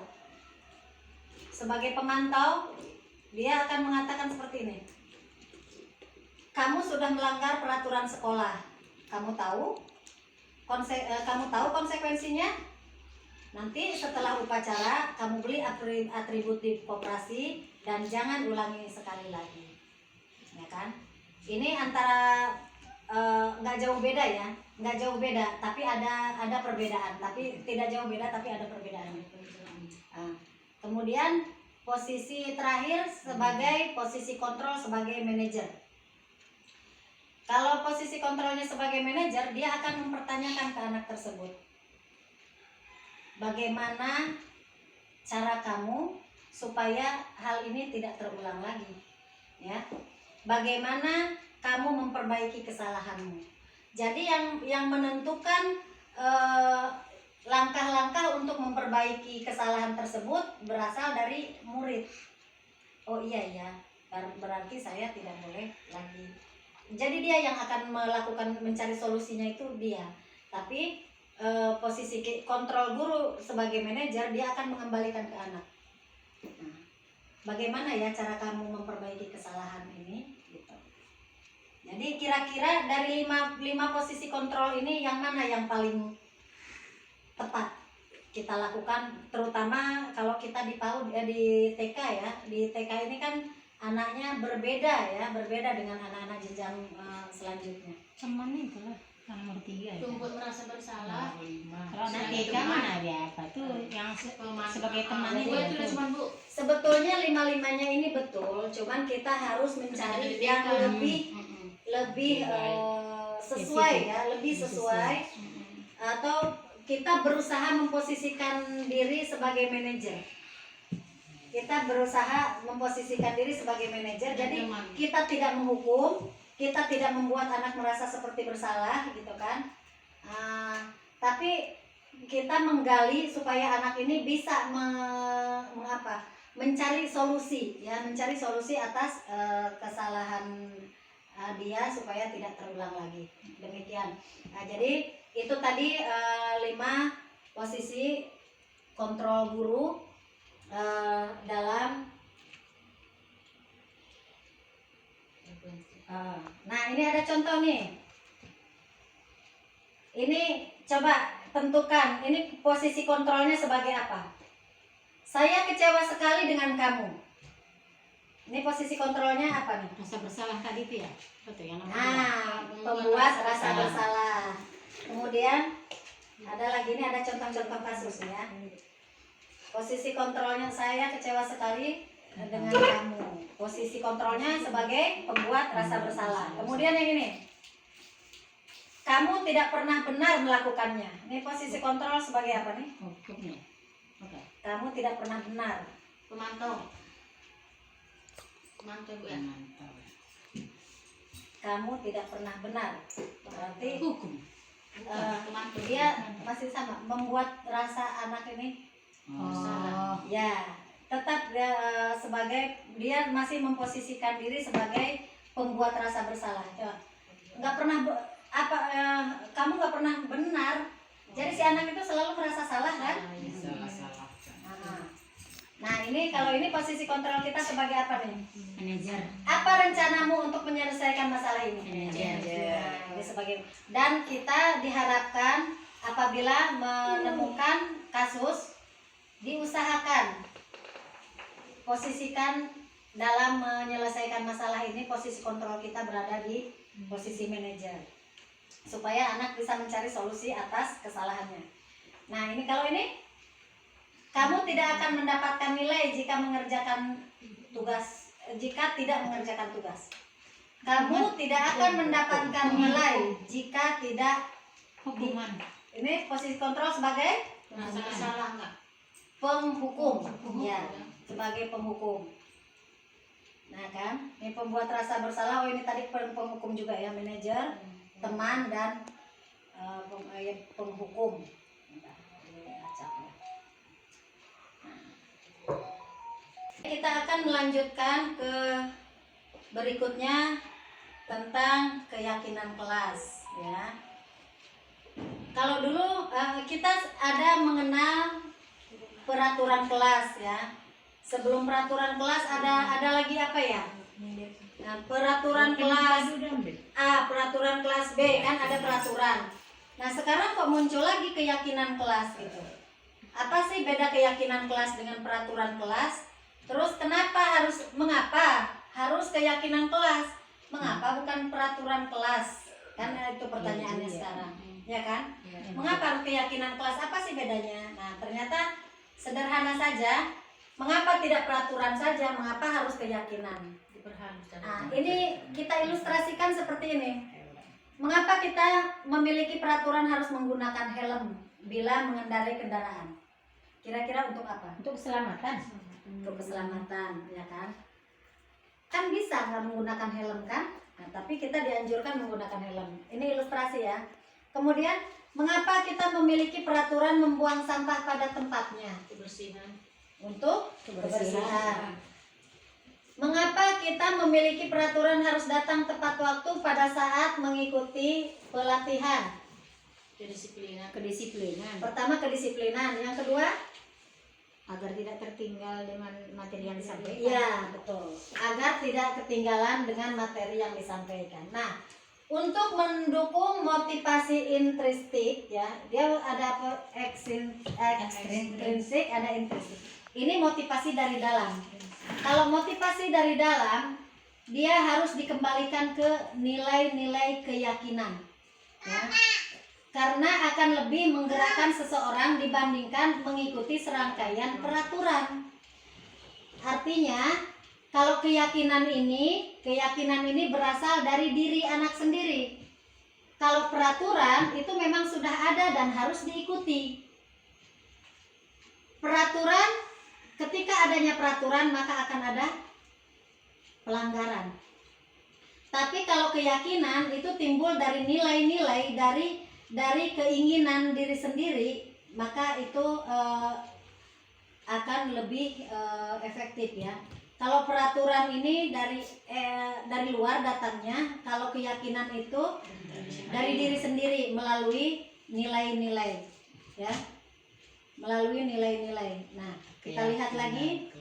Sebagai pemantau, dia akan mengatakan seperti ini. Kamu sudah melanggar peraturan sekolah. Kamu tahu konsekuensinya? Nanti setelah upacara, kamu beli atribut di koperasi dan jangan ulangi sekali lagi. Ya kan? Ini antara nggak jauh beda ya, nggak jauh beda, tapi ada perbedaan. Tapi tidak jauh beda, tapi ada perbedaan. Kemudian posisi terakhir sebagai posisi kontrol sebagai manajer. Kalau posisi kontrolnya sebagai manajer, dia akan mempertanyakan ke anak tersebut, bagaimana cara kamu supaya hal ini tidak terulang lagi, ya? Bagaimana kamu memperbaiki kesalahanmu? Jadi yang menentukan langkah-langkah untuk memperbaiki kesalahan tersebut berasal dari murid. Oh iya, berarti saya tidak boleh lagi. Jadi dia yang akan mencari solusinya itu dia. Tapi posisi kontrol guru sebagai manajer, dia akan mengembalikan ke anak. Nah, bagaimana ya cara kamu memperbaiki kesalahan ini? Gitu. Jadi kira-kira dari lima posisi kontrol ini yang mana yang paling tepat kita lakukan, terutama kalau kita di PAUD di TK ya. Di TK ini kan anaknya berbeda dengan anak-anak jenjang selanjutnya. Cuman itu lah, nomor 3 ya. Tumbuh merasa bersalah. Kalau anak TK mana ada apa tuh yang sebagai teman Bu, itu udah cuma Bu. Sebetulnya 5-5-nya ini betul, cuman kita harus mencari yang lebih sesuai ya, lebih sesuai, atau kita berusaha memposisikan diri sebagai manajer. Kita berusaha memposisikan diri sebagai manajer, jadi kita tidak menghukum, kita tidak membuat anak merasa seperti bersalah gitu kan. Tapi kita menggali supaya anak ini bisa mencari solusi ya, mencari solusi atas kesalahan dia supaya tidak terulang lagi. Demikian. Jadi itu tadi 5 posisi kontrol guru dalam. Nah, ini ada contoh nih. Ini coba tentukan, ini posisi kontrolnya sebagai apa? Saya kecewa sekali dengan kamu. Ini posisi kontrolnya apa nih? Rasa bersalah tadi itu ya? Betul yang Pembuat rasa bersalah. Kemudian ada lagi, ini ada contoh-contoh kasus ya. Posisi kontrolnya, saya kecewa sekali dengan kamu. Posisi kontrolnya sebagai pembuat rasa bersalah. Kemudian yang ini, kamu tidak pernah benar melakukannya. Ini posisi kontrol sebagai apa nih? hukumnya. Oke. Kamu tidak pernah benar. Pemantau Bu ya. Kamu tidak pernah benar. Berarti Hukum. dia masih sama, membuat rasa anak ini ya tetap sebagai, dia masih memposisikan diri sebagai pembuat rasa bersalah. Nggak pernah kamu nggak pernah benar, jadi si anak itu selalu merasa salah kan. Nah ini kalau ini posisi kontrol kita sebagai apa nih? Manajer. Apa rencanamu untuk menyelesaikan masalah ini? Manajer. Nah, ini sebagai, dan kita diharapkan apabila menemukan kasus, diusahakan posisikan dalam menyelesaikan masalah ini, posisi kontrol kita berada di posisi manajer, supaya anak bisa mencari solusi atas kesalahannya. Nah ini kalau ini, kamu tidak akan mendapatkan nilai jika mengerjakan tugas, jika tidak mengerjakan tugas. Kamu tidak akan mendapatkan nilai jika tidak Hukuman. Ini posisi kontrol sebagai Merasa bersalah enggak? penghukum, ya, sebagai penghukum. Nah kan, ini pembuat rasa bersalah. Oh ini tadi penghukum juga ya, manajer, teman dan penghukum. Bentar, ini acaknya. Kita akan melanjutkan ke berikutnya tentang keyakinan kelas ya. Kalau dulu kita ada mengenal peraturan kelas ya. Sebelum peraturan kelas ada lagi apa ya? Nah, peraturan kelas A, peraturan kelas B, kan ada peraturan. Nah sekarang kok muncul lagi keyakinan kelas gitu. Apa sih beda keyakinan kelas dengan peraturan kelas? Terus mengapa harus keyakinan kelas? Mengapa bukan peraturan kelas? Kan itu pertanyaannya sekarang, ya kan? Mengapa harus keyakinan kelas? Apa sih bedanya? Nah ternyata sederhana saja. Mengapa tidak peraturan saja? Mengapa harus keyakinan? Nah, ini kita ilustrasikan seperti ini. Mengapa kita memiliki peraturan harus menggunakan helm bila mengendarai kendaraan? Kira-kira untuk apa? Untuk keselamatan. Untuk keselamatan, ya kan? Kan bisa nggak menggunakan helm kan? Nah, tapi kita dianjurkan menggunakan helm. Ini ilustrasi ya. Kemudian, mengapa kita memiliki peraturan membuang sampah pada tempatnya? Kebersihan. Untuk kebersihan. Mengapa kita memiliki peraturan harus datang tepat waktu pada saat mengikuti pelatihan? Kedisiplinan. Pertama kedisiplinan, yang kedua Agar tidak tertinggal dengan materi yang disampaikan. iya betul, agar tidak ketinggalan dengan materi yang disampaikan. Nah, untuk mendukung motivasi intrinsik ya, dia ada apa? Ekstrinsik, ada intrinsik. Ini motivasi dari dalam. Kalau motivasi dari dalam, dia harus dikembalikan ke nilai-nilai keyakinan ya. Karena akan lebih menggerakkan seseorang dibandingkan mengikuti serangkaian peraturan. Artinya, kalau keyakinan ini berasal dari diri anak sendiri. Kalau peraturan itu memang sudah ada dan harus diikuti. Peraturan, ketika adanya peraturan maka akan ada pelanggaran. Tapi kalau keyakinan itu timbul dari nilai-nilai dari keinginan diri sendiri, maka itu akan lebih efektif ya. Kalau peraturan ini dari luar datangnya, kalau keyakinan itu dari diri sendiri melalui nilai-nilai ya. Melalui nilai-nilai. Nah, kita lihat lagi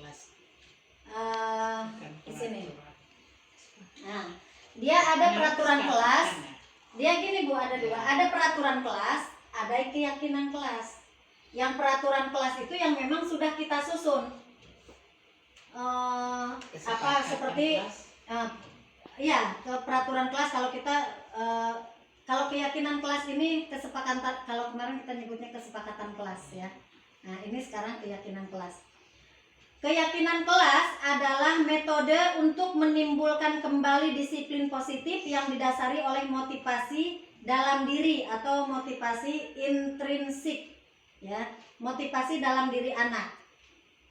di sini. Nah, dia ada peraturan kelas. Dia gini Bu, ada dua. Ada peraturan kelas, ada keyakinan kelas. Yang peraturan kelas itu yang memang sudah kita susun. Seperti peraturan kelas. Kalau kita kalau keyakinan kelas ini kesepakatan, kalau kemarin kita nyebutnya kesepakatan kelas ya. Nah, ini sekarang keyakinan kelas. Keyakinan kelas adalah metode untuk menimbulkan kembali disiplin positif yang didasari oleh motivasi dalam diri atau motivasi intrinsik ya, motivasi dalam diri anak.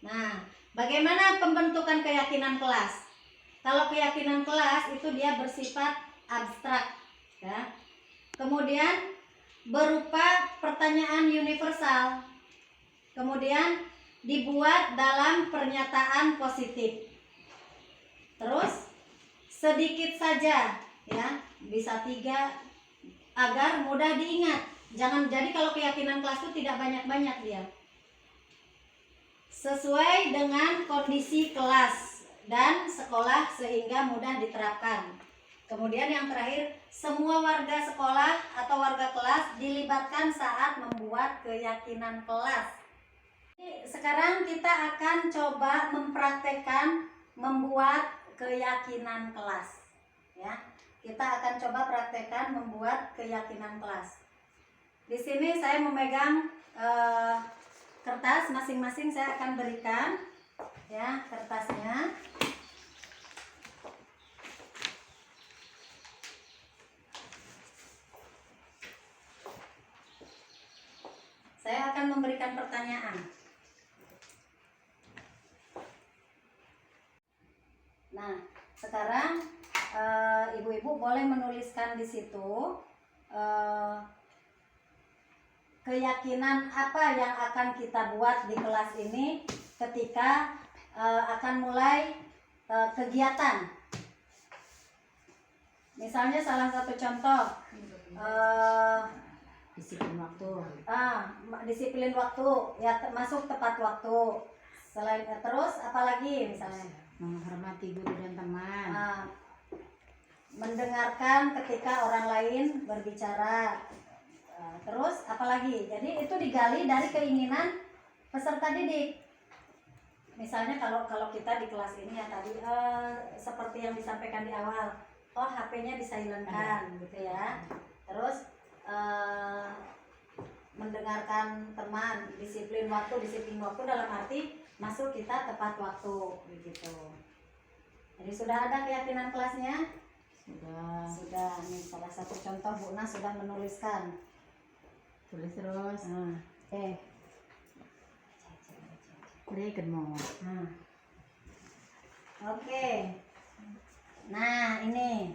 Nah, bagaimana pembentukan keyakinan kelas? Kalau keyakinan kelas itu dia bersifat abstrak ya. Kemudian berupa pertanyaan universal. Kemudian dibuat dalam pernyataan positif. Terus sedikit saja ya, bisa 3 agar mudah diingat. Jadi kalau keyakinan kelas itu tidak banyak-banyak dia. Sesuai dengan kondisi kelas dan sekolah sehingga mudah diterapkan. Kemudian yang terakhir, semua warga sekolah atau warga kelas dilibatkan saat membuat keyakinan kelas. Sekarang kita akan coba mempraktekkan membuat keyakinan kelas ya. Kita akan coba praktekkan membuat keyakinan kelas. Di sini saya memegang kertas, masing-masing saya akan berikan ya kertasnya. Saya akan memberikan pertanyaan. Nah, sekarang ibu-ibu boleh menuliskan di situ keyakinan apa yang akan kita buat di kelas ini ketika akan mulai kegiatan. Misalnya salah satu contoh Disiplin waktu. disiplin waktu, ya masuk tepat waktu. Selain terus apalagi misalnya Menghormati guru dan teman. mendengarkan ketika orang lain berbicara. Terus apalagi? Jadi itu digali dari keinginan peserta didik. Misalnya kalau kita di kelas ini ya tadi seperti yang disampaikan di awal, HP-nya disilentkan gitu ya. Terus mendengarkan teman, disiplin waktu dalam arti masuk kita tepat waktu begitu. Jadi sudah ada keyakinan kelasnya? Sudah. Nih salah satu contoh Bu Nas sudah menuliskan. Tulis terus. Oke. Udah ikut mau. Oke. Nah, ini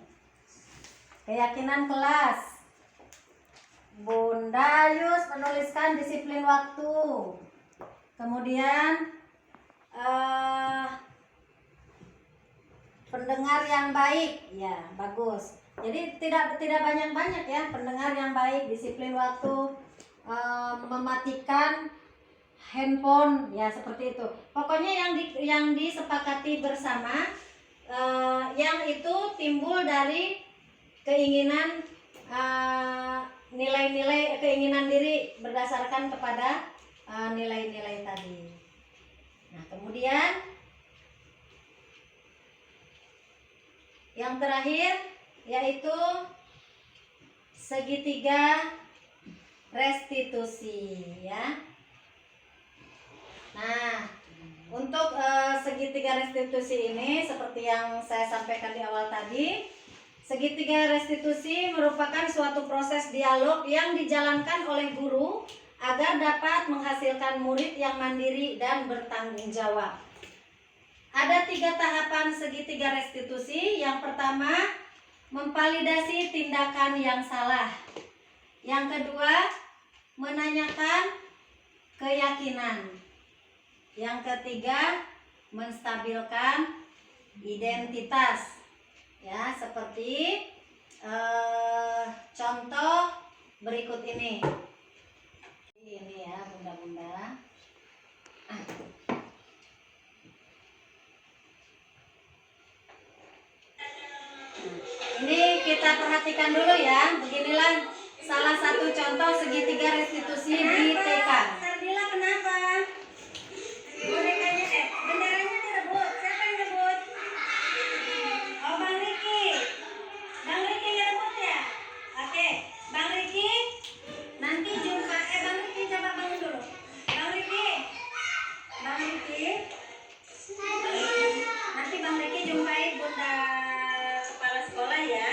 keyakinan kelas. Bunda Yus menuliskan disiplin waktu. Kemudian pendengar yang baik, ya bagus. Jadi tidak banyak ya, pendengar yang baik, disiplin waktu, mematikan handphone, ya seperti itu. Pokoknya yang disepakati bersama, yang itu timbul dari keinginan nilai-nilai keinginan diri berdasarkan kepada nilai-nilai tadi. Nah, kemudian yang terakhir yaitu segitiga restitusi ya. Nah, untuk segitiga restitusi ini seperti yang saya sampaikan di awal tadi, segitiga restitusi merupakan suatu proses dialog yang dijalankan oleh guru agar dapat menghasilkan murid yang mandiri dan bertanggung jawab. Ada 3 tahapan segitiga restitusi. Yang pertama, memvalidasi tindakan yang salah. Yang kedua, menanyakan keyakinan. Yang ketiga, menstabilkan identitas. Ya, seperti contoh berikut ini. Ini ya, bunda-bunda. Ini kita perhatikan dulu ya. Beginilah salah satu contoh segitiga restitusi di TK. Sardila kenapa? Bonekanya benderanya direbut. Siapa yang rebut? Oh, Bang Riki. Bang Riki ngerebut ya? Oke, Bang Riki. Nanti jumpa Bang Riki coba bangun dulu. Bang Riki. Nanti Bang Riki jumpai Bunda kepala sekolah ya.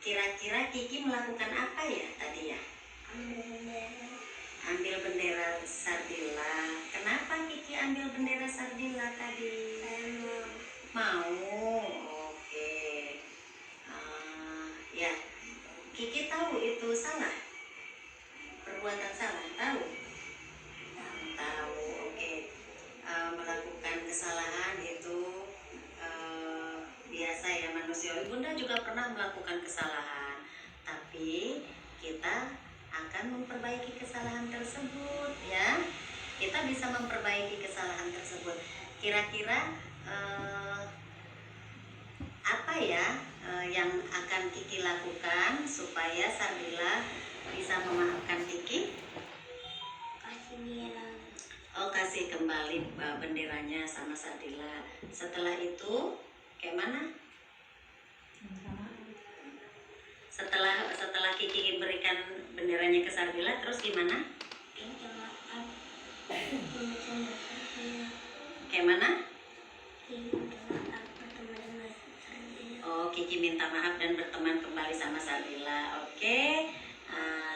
Kira-kira Kiki melakukan apa ya tadi ya? Ambil bendera Sardila. Kenapa Kiki ambil bendera Sardila tadi? Mau. Oke. Ya, Kiki tahu itu salah. Perbuatan salah, tahu? Tahu. Oke. Melakukan kesalahan itu biasa ya, manusiawi. Bunda juga pernah melakukan kesalahan, tapi kita akan memperbaiki kesalahan tersebut ya. Kita bisa memperbaiki kesalahan tersebut. Kira-kira apa ya yang akan Kiki lakukan supaya Sardila bisa memaafkan Kiki? Kasih kembali benderanya sama Sardila. Setelah itu kayak mana? Setelah Kiki berikan benderanya ke Sardila, terus gimana? Kayak mana? Oh, Kiki minta maaf dan berteman kembali sama Sardila. Oke.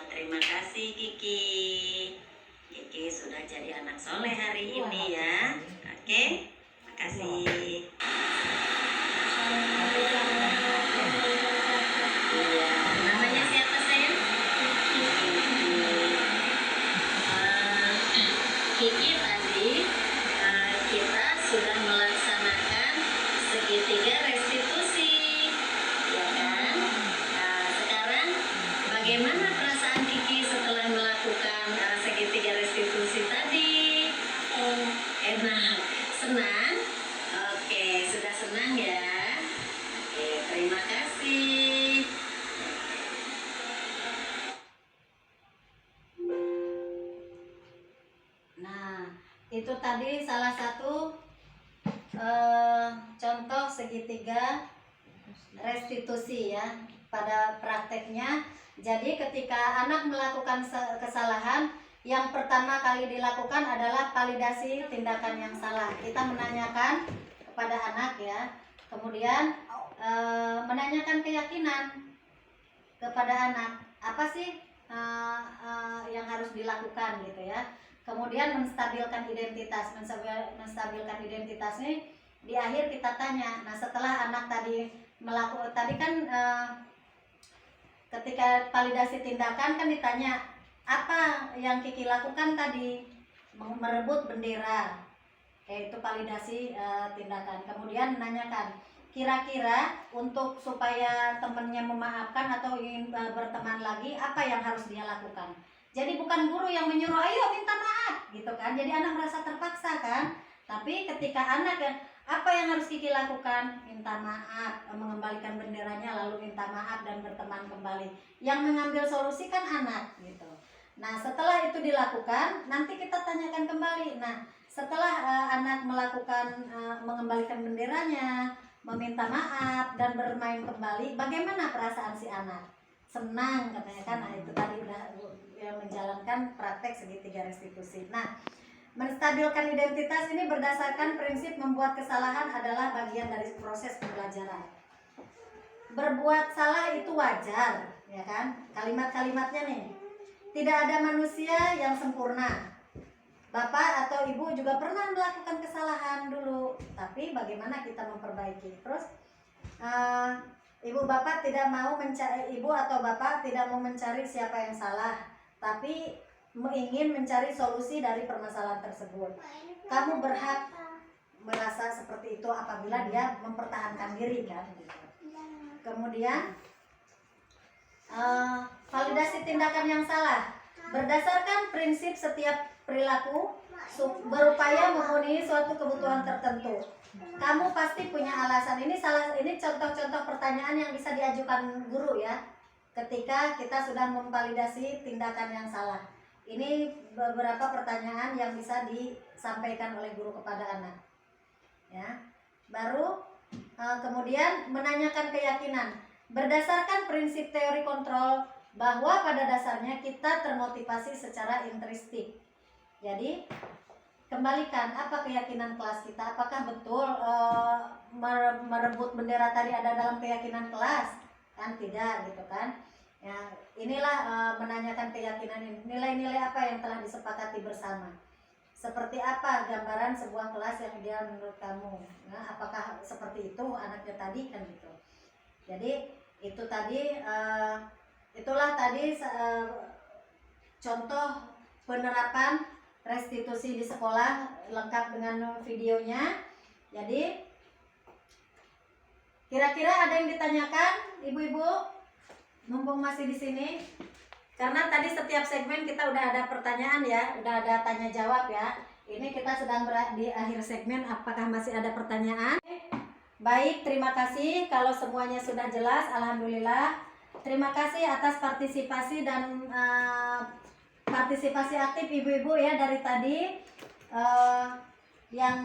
Terima kasih Kiki. Kiki sudah jadi anak soleh hari ini ya. Oke. Makasih. Iya, namanya siapa sayang? Kiki tadi kita sudah melaksanakan segitiga restitusi, ya kan? Sekarang bagaimana perasaan Kiki setelah melakukan segitiga restitusi tadi? Enak, senang? Oke, sudah senang ya? Oke, terima kasih. Nah, itu tadi salah satu contoh segitiga restitusi ya pada prakteknya. Jadi ketika anak melakukan kesalahan, yang pertama kali dilakukan adalah validasi tindakan yang salah. Kita menanyakan kepada anak ya, kemudian menanyakan keyakinan kepada anak, apa sih yang harus dilakukan gitu ya. Kemudian menstabilkan identitas, menstabilkan identitas nih di akhir kita tanya. Nah, setelah anak tadi melakukan, tadi kan ketika validasi tindakan kan ditanya apa yang Kiki lakukan tadi, merebut bendera, yaitu validasi tindakan. Kemudian menanyakan kira-kira untuk supaya temannya memaafkan atau ingin berteman lagi, apa yang harus dia lakukan. Jadi bukan guru yang menyuruh ayo minta maaf gitu kan, jadi anak merasa terpaksa kan. Tapi ketika anak apa yang harus Kiki lakukan? Minta maaf, mengembalikan benderanya, lalu minta maaf dan berteman kembali. Yang mengambil solusi kan anak gitu. Nah, setelah itu dilakukan, nanti kita tanyakan kembali. Nah, setelah anak melakukan mengembalikan benderanya, meminta maaf dan bermain kembali, bagaimana perasaan si anak? Senang katanya kan. Nah, itu tadi udah menjalankan praktek segitiga restitusi. Nah, menstabilkan identitas ini berdasarkan prinsip membuat kesalahan adalah bagian dari proses pembelajaran. Berbuat salah itu wajar, ya kan? Kalimat-kalimatnya nih. Tidak ada manusia yang sempurna. Bapak atau ibu juga pernah melakukan kesalahan dulu, tapi bagaimana kita memperbaiki? Terus ibu bapak tidak mau mencari, ibu atau bapak tidak mau mencari siapa yang salah, tapi ingin mencari solusi dari permasalahan tersebut. Kamu berhak merasa seperti itu apabila dia mempertahankan diri kan. Kemudian validasi tindakan yang salah berdasarkan prinsip setiap perilaku berupaya memenuhi suatu kebutuhan tertentu. Kamu pasti punya alasan. Ini contoh-contoh pertanyaan yang bisa diajukan guru ya, ketika kita sudah memvalidasi tindakan yang salah. Ini beberapa pertanyaan yang bisa disampaikan oleh guru kepada anak. Ya, baru kemudian menanyakan keyakinan berdasarkan prinsip teori kontrol bahwa pada dasarnya kita termotivasi secara intrinsik. Jadi kembalikan apa keyakinan kelas kita, apakah betul merebut bendera tadi ada dalam keyakinan kelas kan tidak gitu kan. Ya, inilah menanyakan keyakinan ini. Nilai-nilai apa yang telah disepakati bersama? Seperti apa gambaran sebuah kelas yang ideal menurut kamu? Nah, apakah seperti itu anaknya tadi kan gitu. Jadi itu tadi itulah tadi contoh penerapan restitusi di sekolah lengkap dengan videonya. Jadi kira-kira ada yang ditanyakan ibu-ibu? Mumpung masih di sini, karena tadi setiap segmen kita udah ada pertanyaan ya, udah ada tanya jawab ya. Ini kita sedang di akhir segmen, apakah masih ada pertanyaan? Baik, terima kasih. Kalau semuanya sudah jelas, alhamdulillah. Terima kasih atas partisipasi dan partisipasi aktif ibu-ibu ya dari tadi. Yang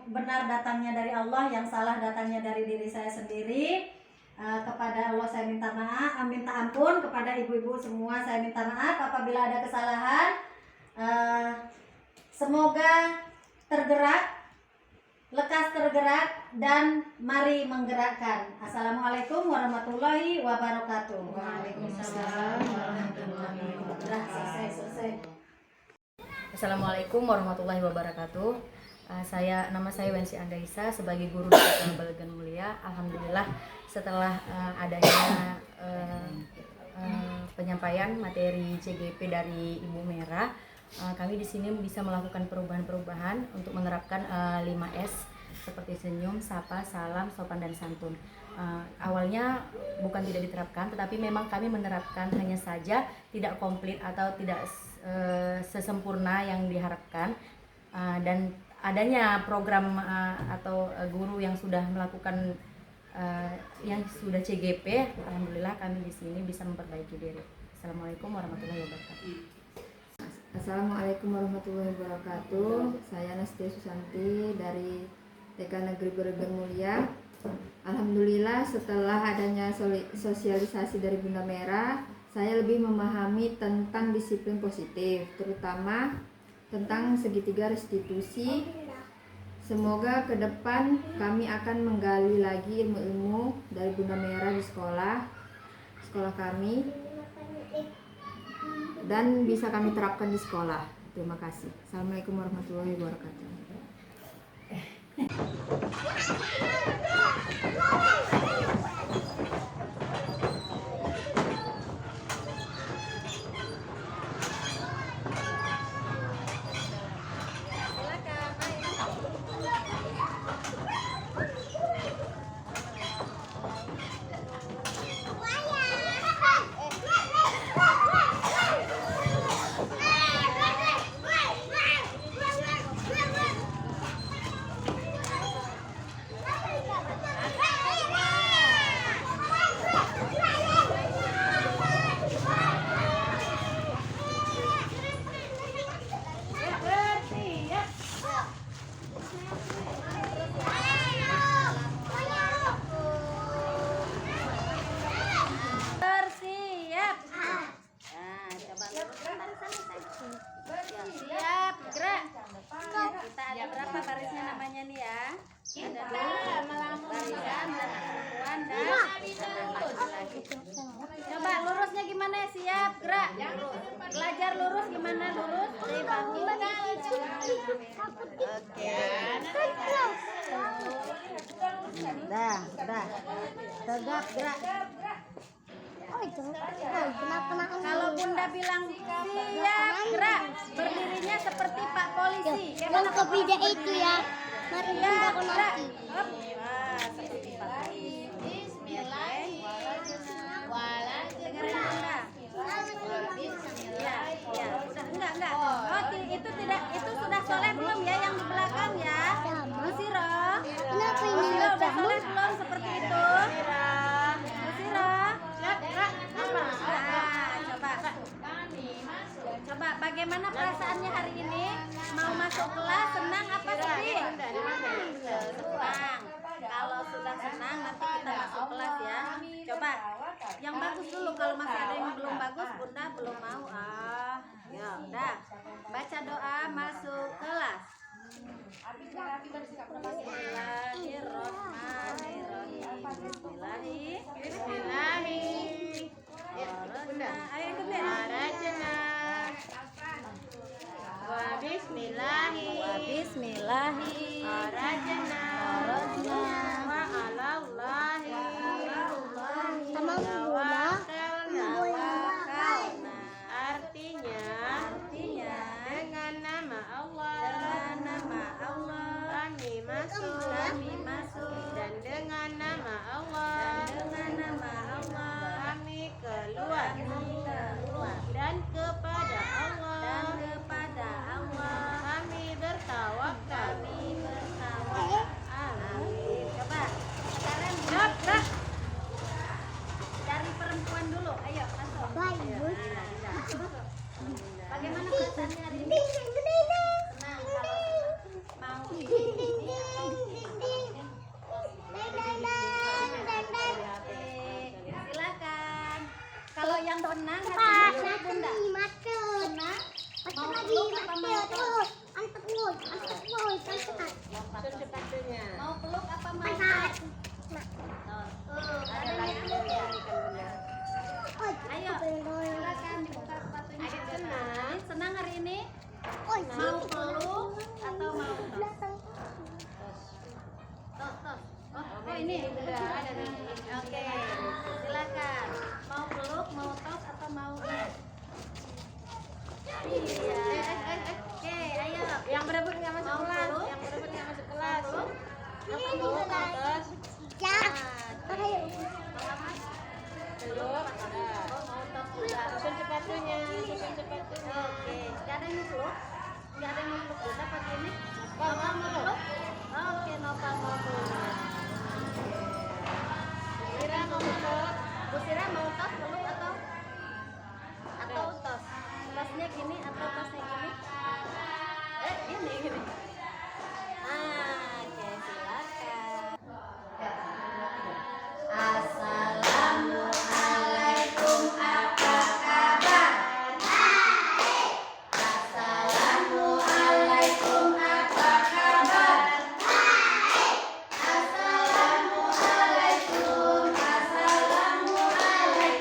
benar datangnya dari Allah, yang salah datangnya dari diri saya sendiri. Kepada Allah saya minta maaf, minta ampun. Kepada ibu-ibu semua saya minta maaf apabila ada kesalahan. Semoga tergerak, lekas tergerak, dan mari menggerakkan. Assalamualaikum warahmatullahi wabarakatuh. Waalaikumsalam warahmatullahi wabarakatuh. Selesai. Assalamualaikum warahmatullahi wabarakatuh. Nama saya Wensi Andaisa sebagai guru di Sekolah Balagan Mulia. Alhamdulillah setelah adanya penyampaian materi CGP dari Ibu Mera, kami di sini bisa melakukan perubahan-perubahan untuk menerapkan 5S seperti senyum, sapa, salam, sopan dan santun. Awalnya bukan tidak diterapkan, tetapi memang kami menerapkan, hanya saja tidak komplit atau tidak sesempurna yang diharapkan. Dan adanya program atau guru yang sudah melakukan yang sudah CGP, alhamdulillah kami di sini bisa memperbaiki diri. Assalamualaikum warahmatullahi wabarakatuh. Assalamualaikum warahmatullahi wabarakatuh. Saya Nastia Susanti dari TK Negeri Balagan Mulia. Alhamdulillah setelah adanya sosialisasi dari Bunda Mera, saya lebih memahami tentang disiplin positif, terutama tentang segitiga restitusi. Semoga ke depan kami akan menggali lagi ilmu-ilmu dari Bunda Mera di sekolah kami, dan bisa kami terapkan di sekolah. Terima kasih. Assalamualaikum warahmatullahi wabarakatuh. Siap, gerak. Kita ada berapa barisnya namanya nih ya? Ada dua barisan, dan perempuan dan laki-laki. Coba lurusnya gimana? Siap, gerak. Belajar lurus gimana? Lurus dari bahu. Oke. Dah. Tegap, gerak. Kalau Bunda bilang siap, gerak, berdirinya seperti Pak Polisi. Yang ke beda itu ya. Mari kita Gerak. konaki. Hop. Wah, seperti Pak Polisi. Dengerin Bunda. Ya. Enggak. Oh, itu tidak, itu sudah soleh belum ya yang di belakang ya? Bu Siro. Kenapa ini Bu Siro nggak udah sama? soleh belum seperti itu? Bu Siro. Coba bagaimana perasaannya hari ini? Mau masuk kelas senang apa sedih? Senang. Kalau sudah senang nanti kita masuk kelas ya. Coba yang bagus dulu, kalau masih ada yang belum bagus Bunda belum mau. Ya udah. Baca doa masuk kelas. Bismillahirrahmanirrahim. Bismillahirrahmanirrahim. yang senang Pak, hati saya bunda. macet. Senang. Macet Mau lagi, peluk apa mau macet. tos? Antep woi, macet. Mau peluk apa mau Macet. tos? Ada yang peluk ya? Ayo, silakan buka sepatunya. Adit senang hari ini? Mau peluk atau mau tos? Tos. Oh ini udah ada nih. Oke, silakan. Mau peluk, mau tos atau mau tos? Iya. Oke, ayo. Yang berebut nggak masuk kelas. Yang berebut nggak masuk kelas. Apa mau tos? Ya. Ayo. Belum. Oh, mau tos juga. Susun sepatunya. Oke, nggak ada yang mau peluk? Nggak ada yang mau peluk Bunda pagi ini? Nopal mau peluk? Oke, Nopal mau peluk. Sira mau peluk? Bu Sira mau tos peluk atau tos? Tasnya gini atau tasnya gini? Gini. Oke, silakan. Assalamualaikum, apa kabar? Assalamualaikum, apa kabar? Assalamualaikum.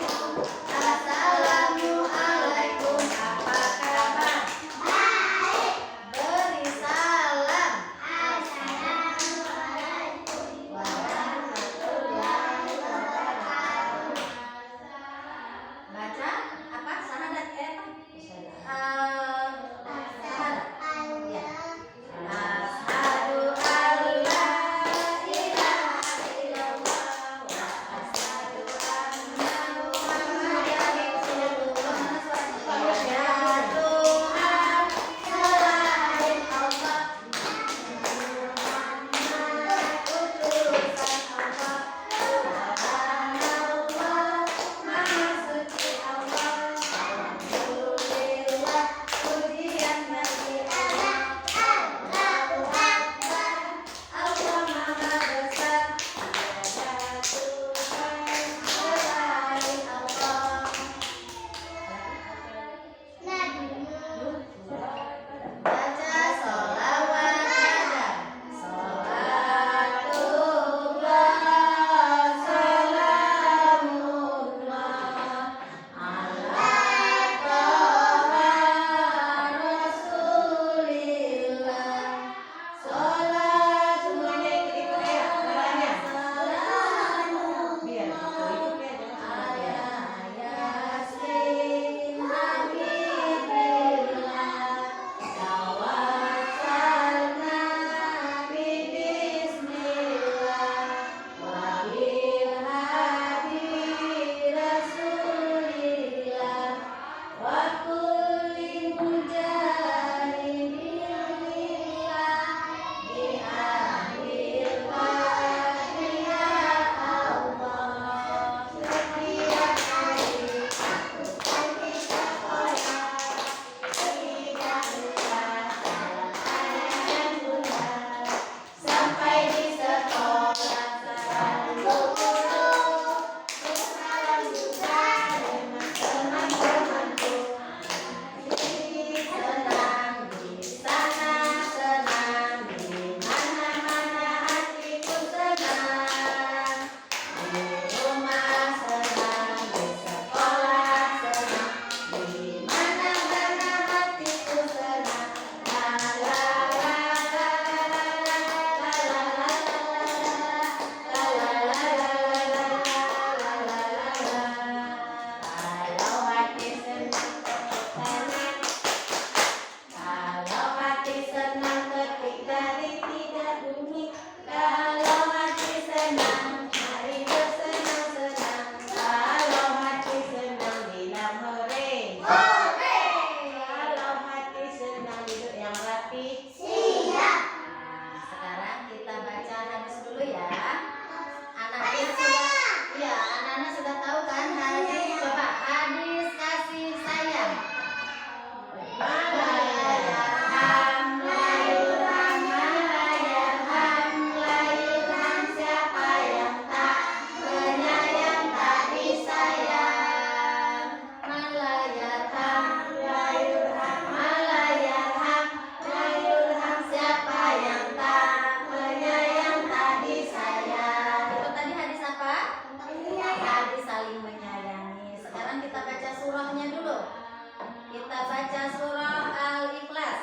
Kita baca surah Al-Ikhlas.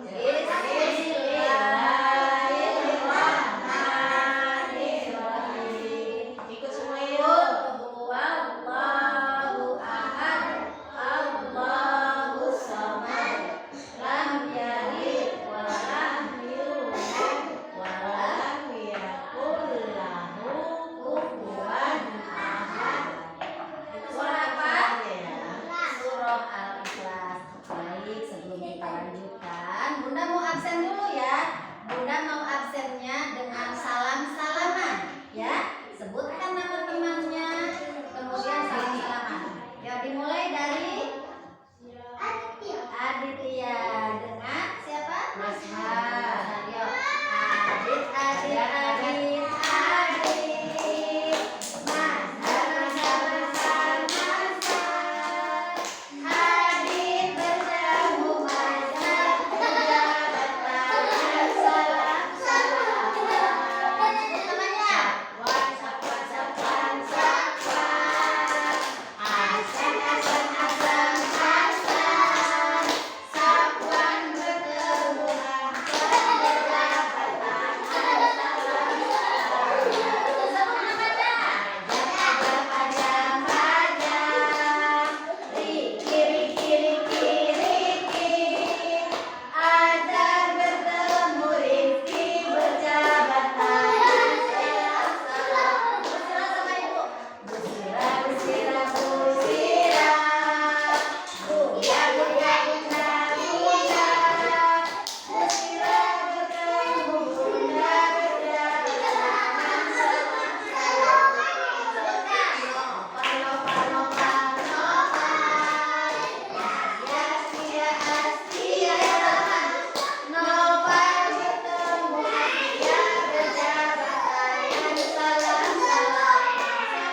Bismillahirrahmanirrahim. Ikut semua yuk. Huwallahu ahad, Allahus samad, lam yalid wa lam yulad wa lam yakul lahu kufuwan ahad. Surah apa? Surah Al-Ikhlas. Baik, sebelum kita lanjutkan, Bunda mau absen dulu ya. Bunda mau absennya dengan salam-salaman ya. Sebutkan nama temannya, kemudian salam-salaman. Ya, dimulai dari Aditya dengan siapa? Mas Har. Yuk. Adit. Mas Har. Adit bertemu Mas Har. Jabat tangan salam-salaman. Namanya? Sapan. Asan. Sapan bertemu Mas Har. Jabat tangan salam-salaman. Sebut namanya. Pajam. Riki. Azar bertemu Rizki berjabat tangan salam-salam. Bersirah sama ibu. Bersirah. Buya. Bersirah bertemu bunda berjabat tangan salam-salam. Nopal. Astia. Nopal bertemu Astia berjabat tangan salam-salam.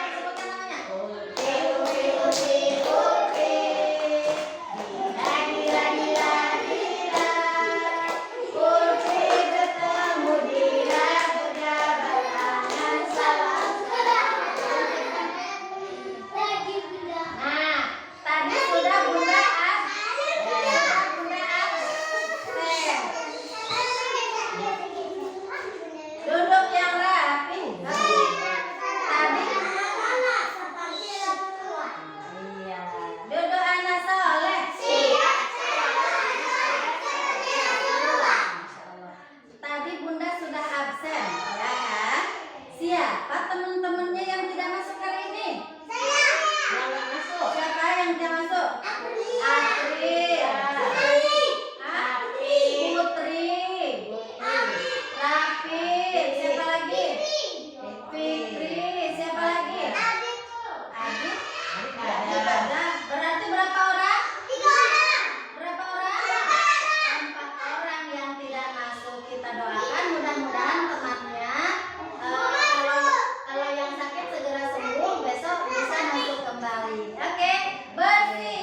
Sebutkan namanya. Ulti. Dila. Ulti bertemu Dila berjabat tangan salam-salam. Nah, tadi sudah Bunda absen. Duduk yang rapi. Tadi. Iya. Duduk anak soleh. Tadi Bunda sudah absen, ya kan? Siapa teman-temannya yang tidak masuk hari ini? Yang nggak masuk. Siapa yang tidak masuk? April. Putri. Rafi. Siapa lagi? Fikri. Siapa lagi? Adit. Ada. Berarti berapa orang? 3 orang. Berapa orang? 4 orang yang tidak masuk. Kita doakan mudah-mudahan temannya kalau yang sakit segera sembuh, besok bisa masuk kembali. Oke, bersih.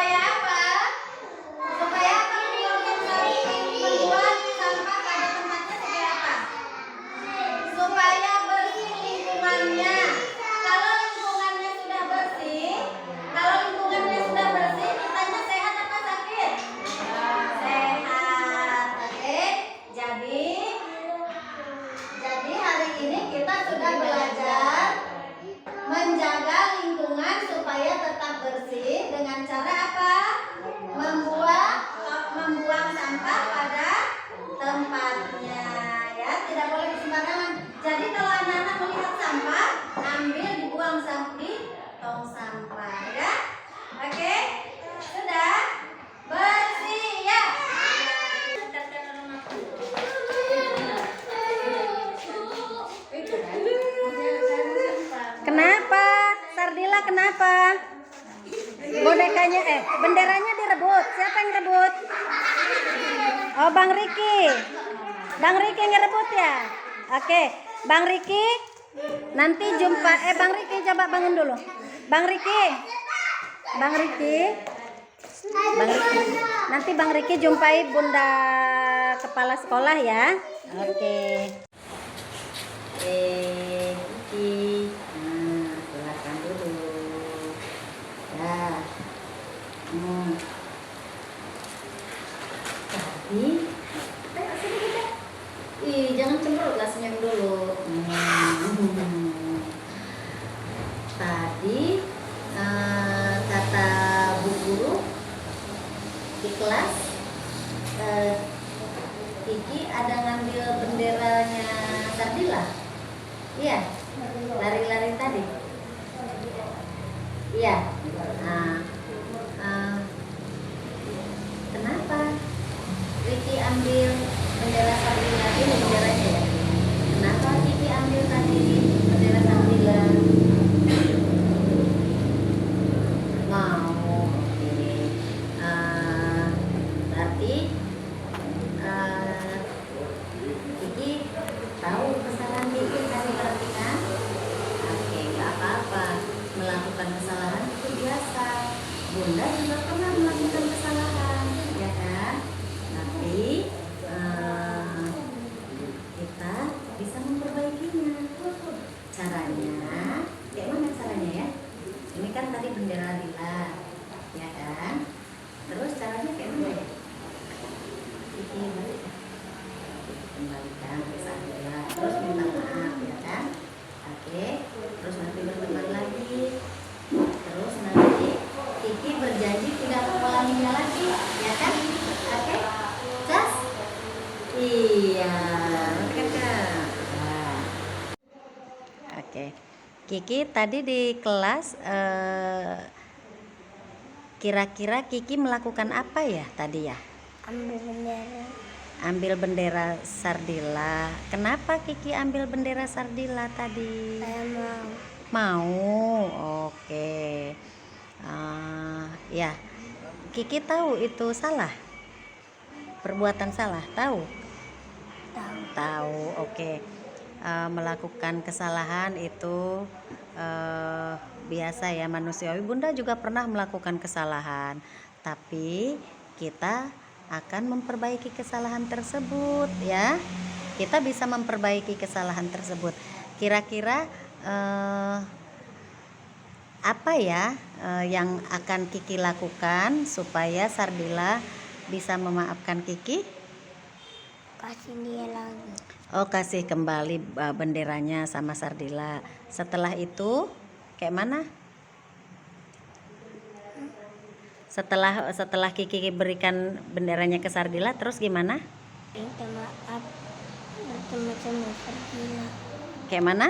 Supaya apa? Supaya membuat sampah pada tempatnya supaya apa? Supaya bersih lingkungannya. Kalau lingkungannya sudah bersih, kitanya sehat apa sakit? Sehat. Oke. Jadi hari ini kita sudah belajar menjaga lingkungan supaya tetap bersih dengan cara apa? Membuang sampah pada tempatnya, ya, tidak boleh sembarangan. Jadi kalau anak-anak melihat sampah, ambil dibuang di tong sampah, ya. Oke, sudah bersih ya. Kenapa? Sardila kenapa? Bonekanya benderanya direbut. Siapa yang rebut? Oh, Bang Riki. Bang Riki ngerebut ya? Oke, Bang Riki nanti jumpa Bang Riki coba bangun dulu. Bang Riki. Nanti Bang Riki jumpai Bunda Kepala Sekolah ya. Oke. Riki. Silakan dulu. Ya. Tadi. Jangan cemberut lah, senyum dulu. Tadi kata Bu Guru di kelas, Kiki ada ngambil benderanya Sardila. Iya, lari-lari tadi. Iya. Kenapa Riki ambil bendera Sardila? Ini benderanya ya. Kenapa Kiki ambil tadi bendera Sardila? Mau. Berarti Kiki tahu kesalahan Kiki tadi, berarti kan? Oke, nggak apa-apa. Melakukan kesalahan itu biasa. Bunda juga pernah melakukan kesalahan, ya kan? Tapi kita bisa memperbaikinya. Caranya, kayak mana caranya ya? Ini kan tadi bendera lila, ya kan? Terus caranya kayak mana ya? Kembalikan ke Sardila, terus minta maaf, ya kan? Oke, terus nanti berteman lagi. Terus nanti Kiki berjanji tidak mengulanginya lagi, ya kan? Oke, Cas? Iya, kakak. Oke, Kiki tadi di kelas kira-kira Kiki melakukan apa ya tadi ya? Ambil bendera. Ambil bendera Sardila. Kenapa Kiki ambil bendera Sardila tadi? Saya mau. Mau, oke. Ya, Kiki tahu itu salah, perbuatan salah, tahu? Tahu, oke. Melakukan kesalahan itu biasa ya, manusiawi. Bunda juga pernah melakukan kesalahan, tapi kita akan memperbaiki kesalahan tersebut ya. Kita bisa memperbaiki kesalahan tersebut. Kira-kira apa ya yang akan Kiki lakukan supaya Sardila bisa memaafkan Kiki? Kasih dia lagi. Oh, kasih kembali benderanya sama Sardila. Setelah itu kayak mana? Setelah Kiki berikan benderanya ke Sardila, terus gimana? Minta maaf bertemu sama Sardila. Kayak mana?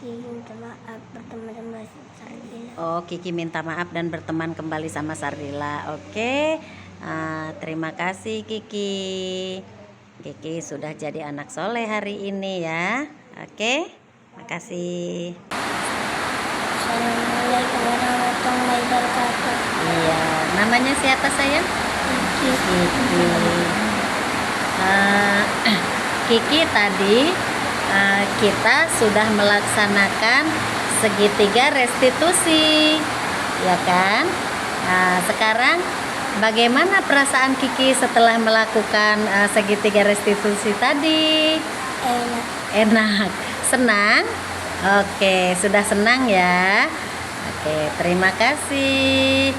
Minta maaf bertemu sama Sardila. Oh, Kiki minta maaf dan berteman kembali sama Sardila. Oke, terima kasih Kiki. Kiki sudah jadi anak soleh hari ini ya. Oke, makasih. Assalamualaikum warahmatullahi wabarakatuh. Iya, namanya siapa sayang? Kiki. Kiki tadi kita sudah melaksanakan segitiga restitusi, ya kan? Nah, sekarang bagaimana perasaan Kiki setelah melakukan segitiga restitusi tadi? Enak. Enak, senang. Oke, sudah senang ya. Oke, terima kasih.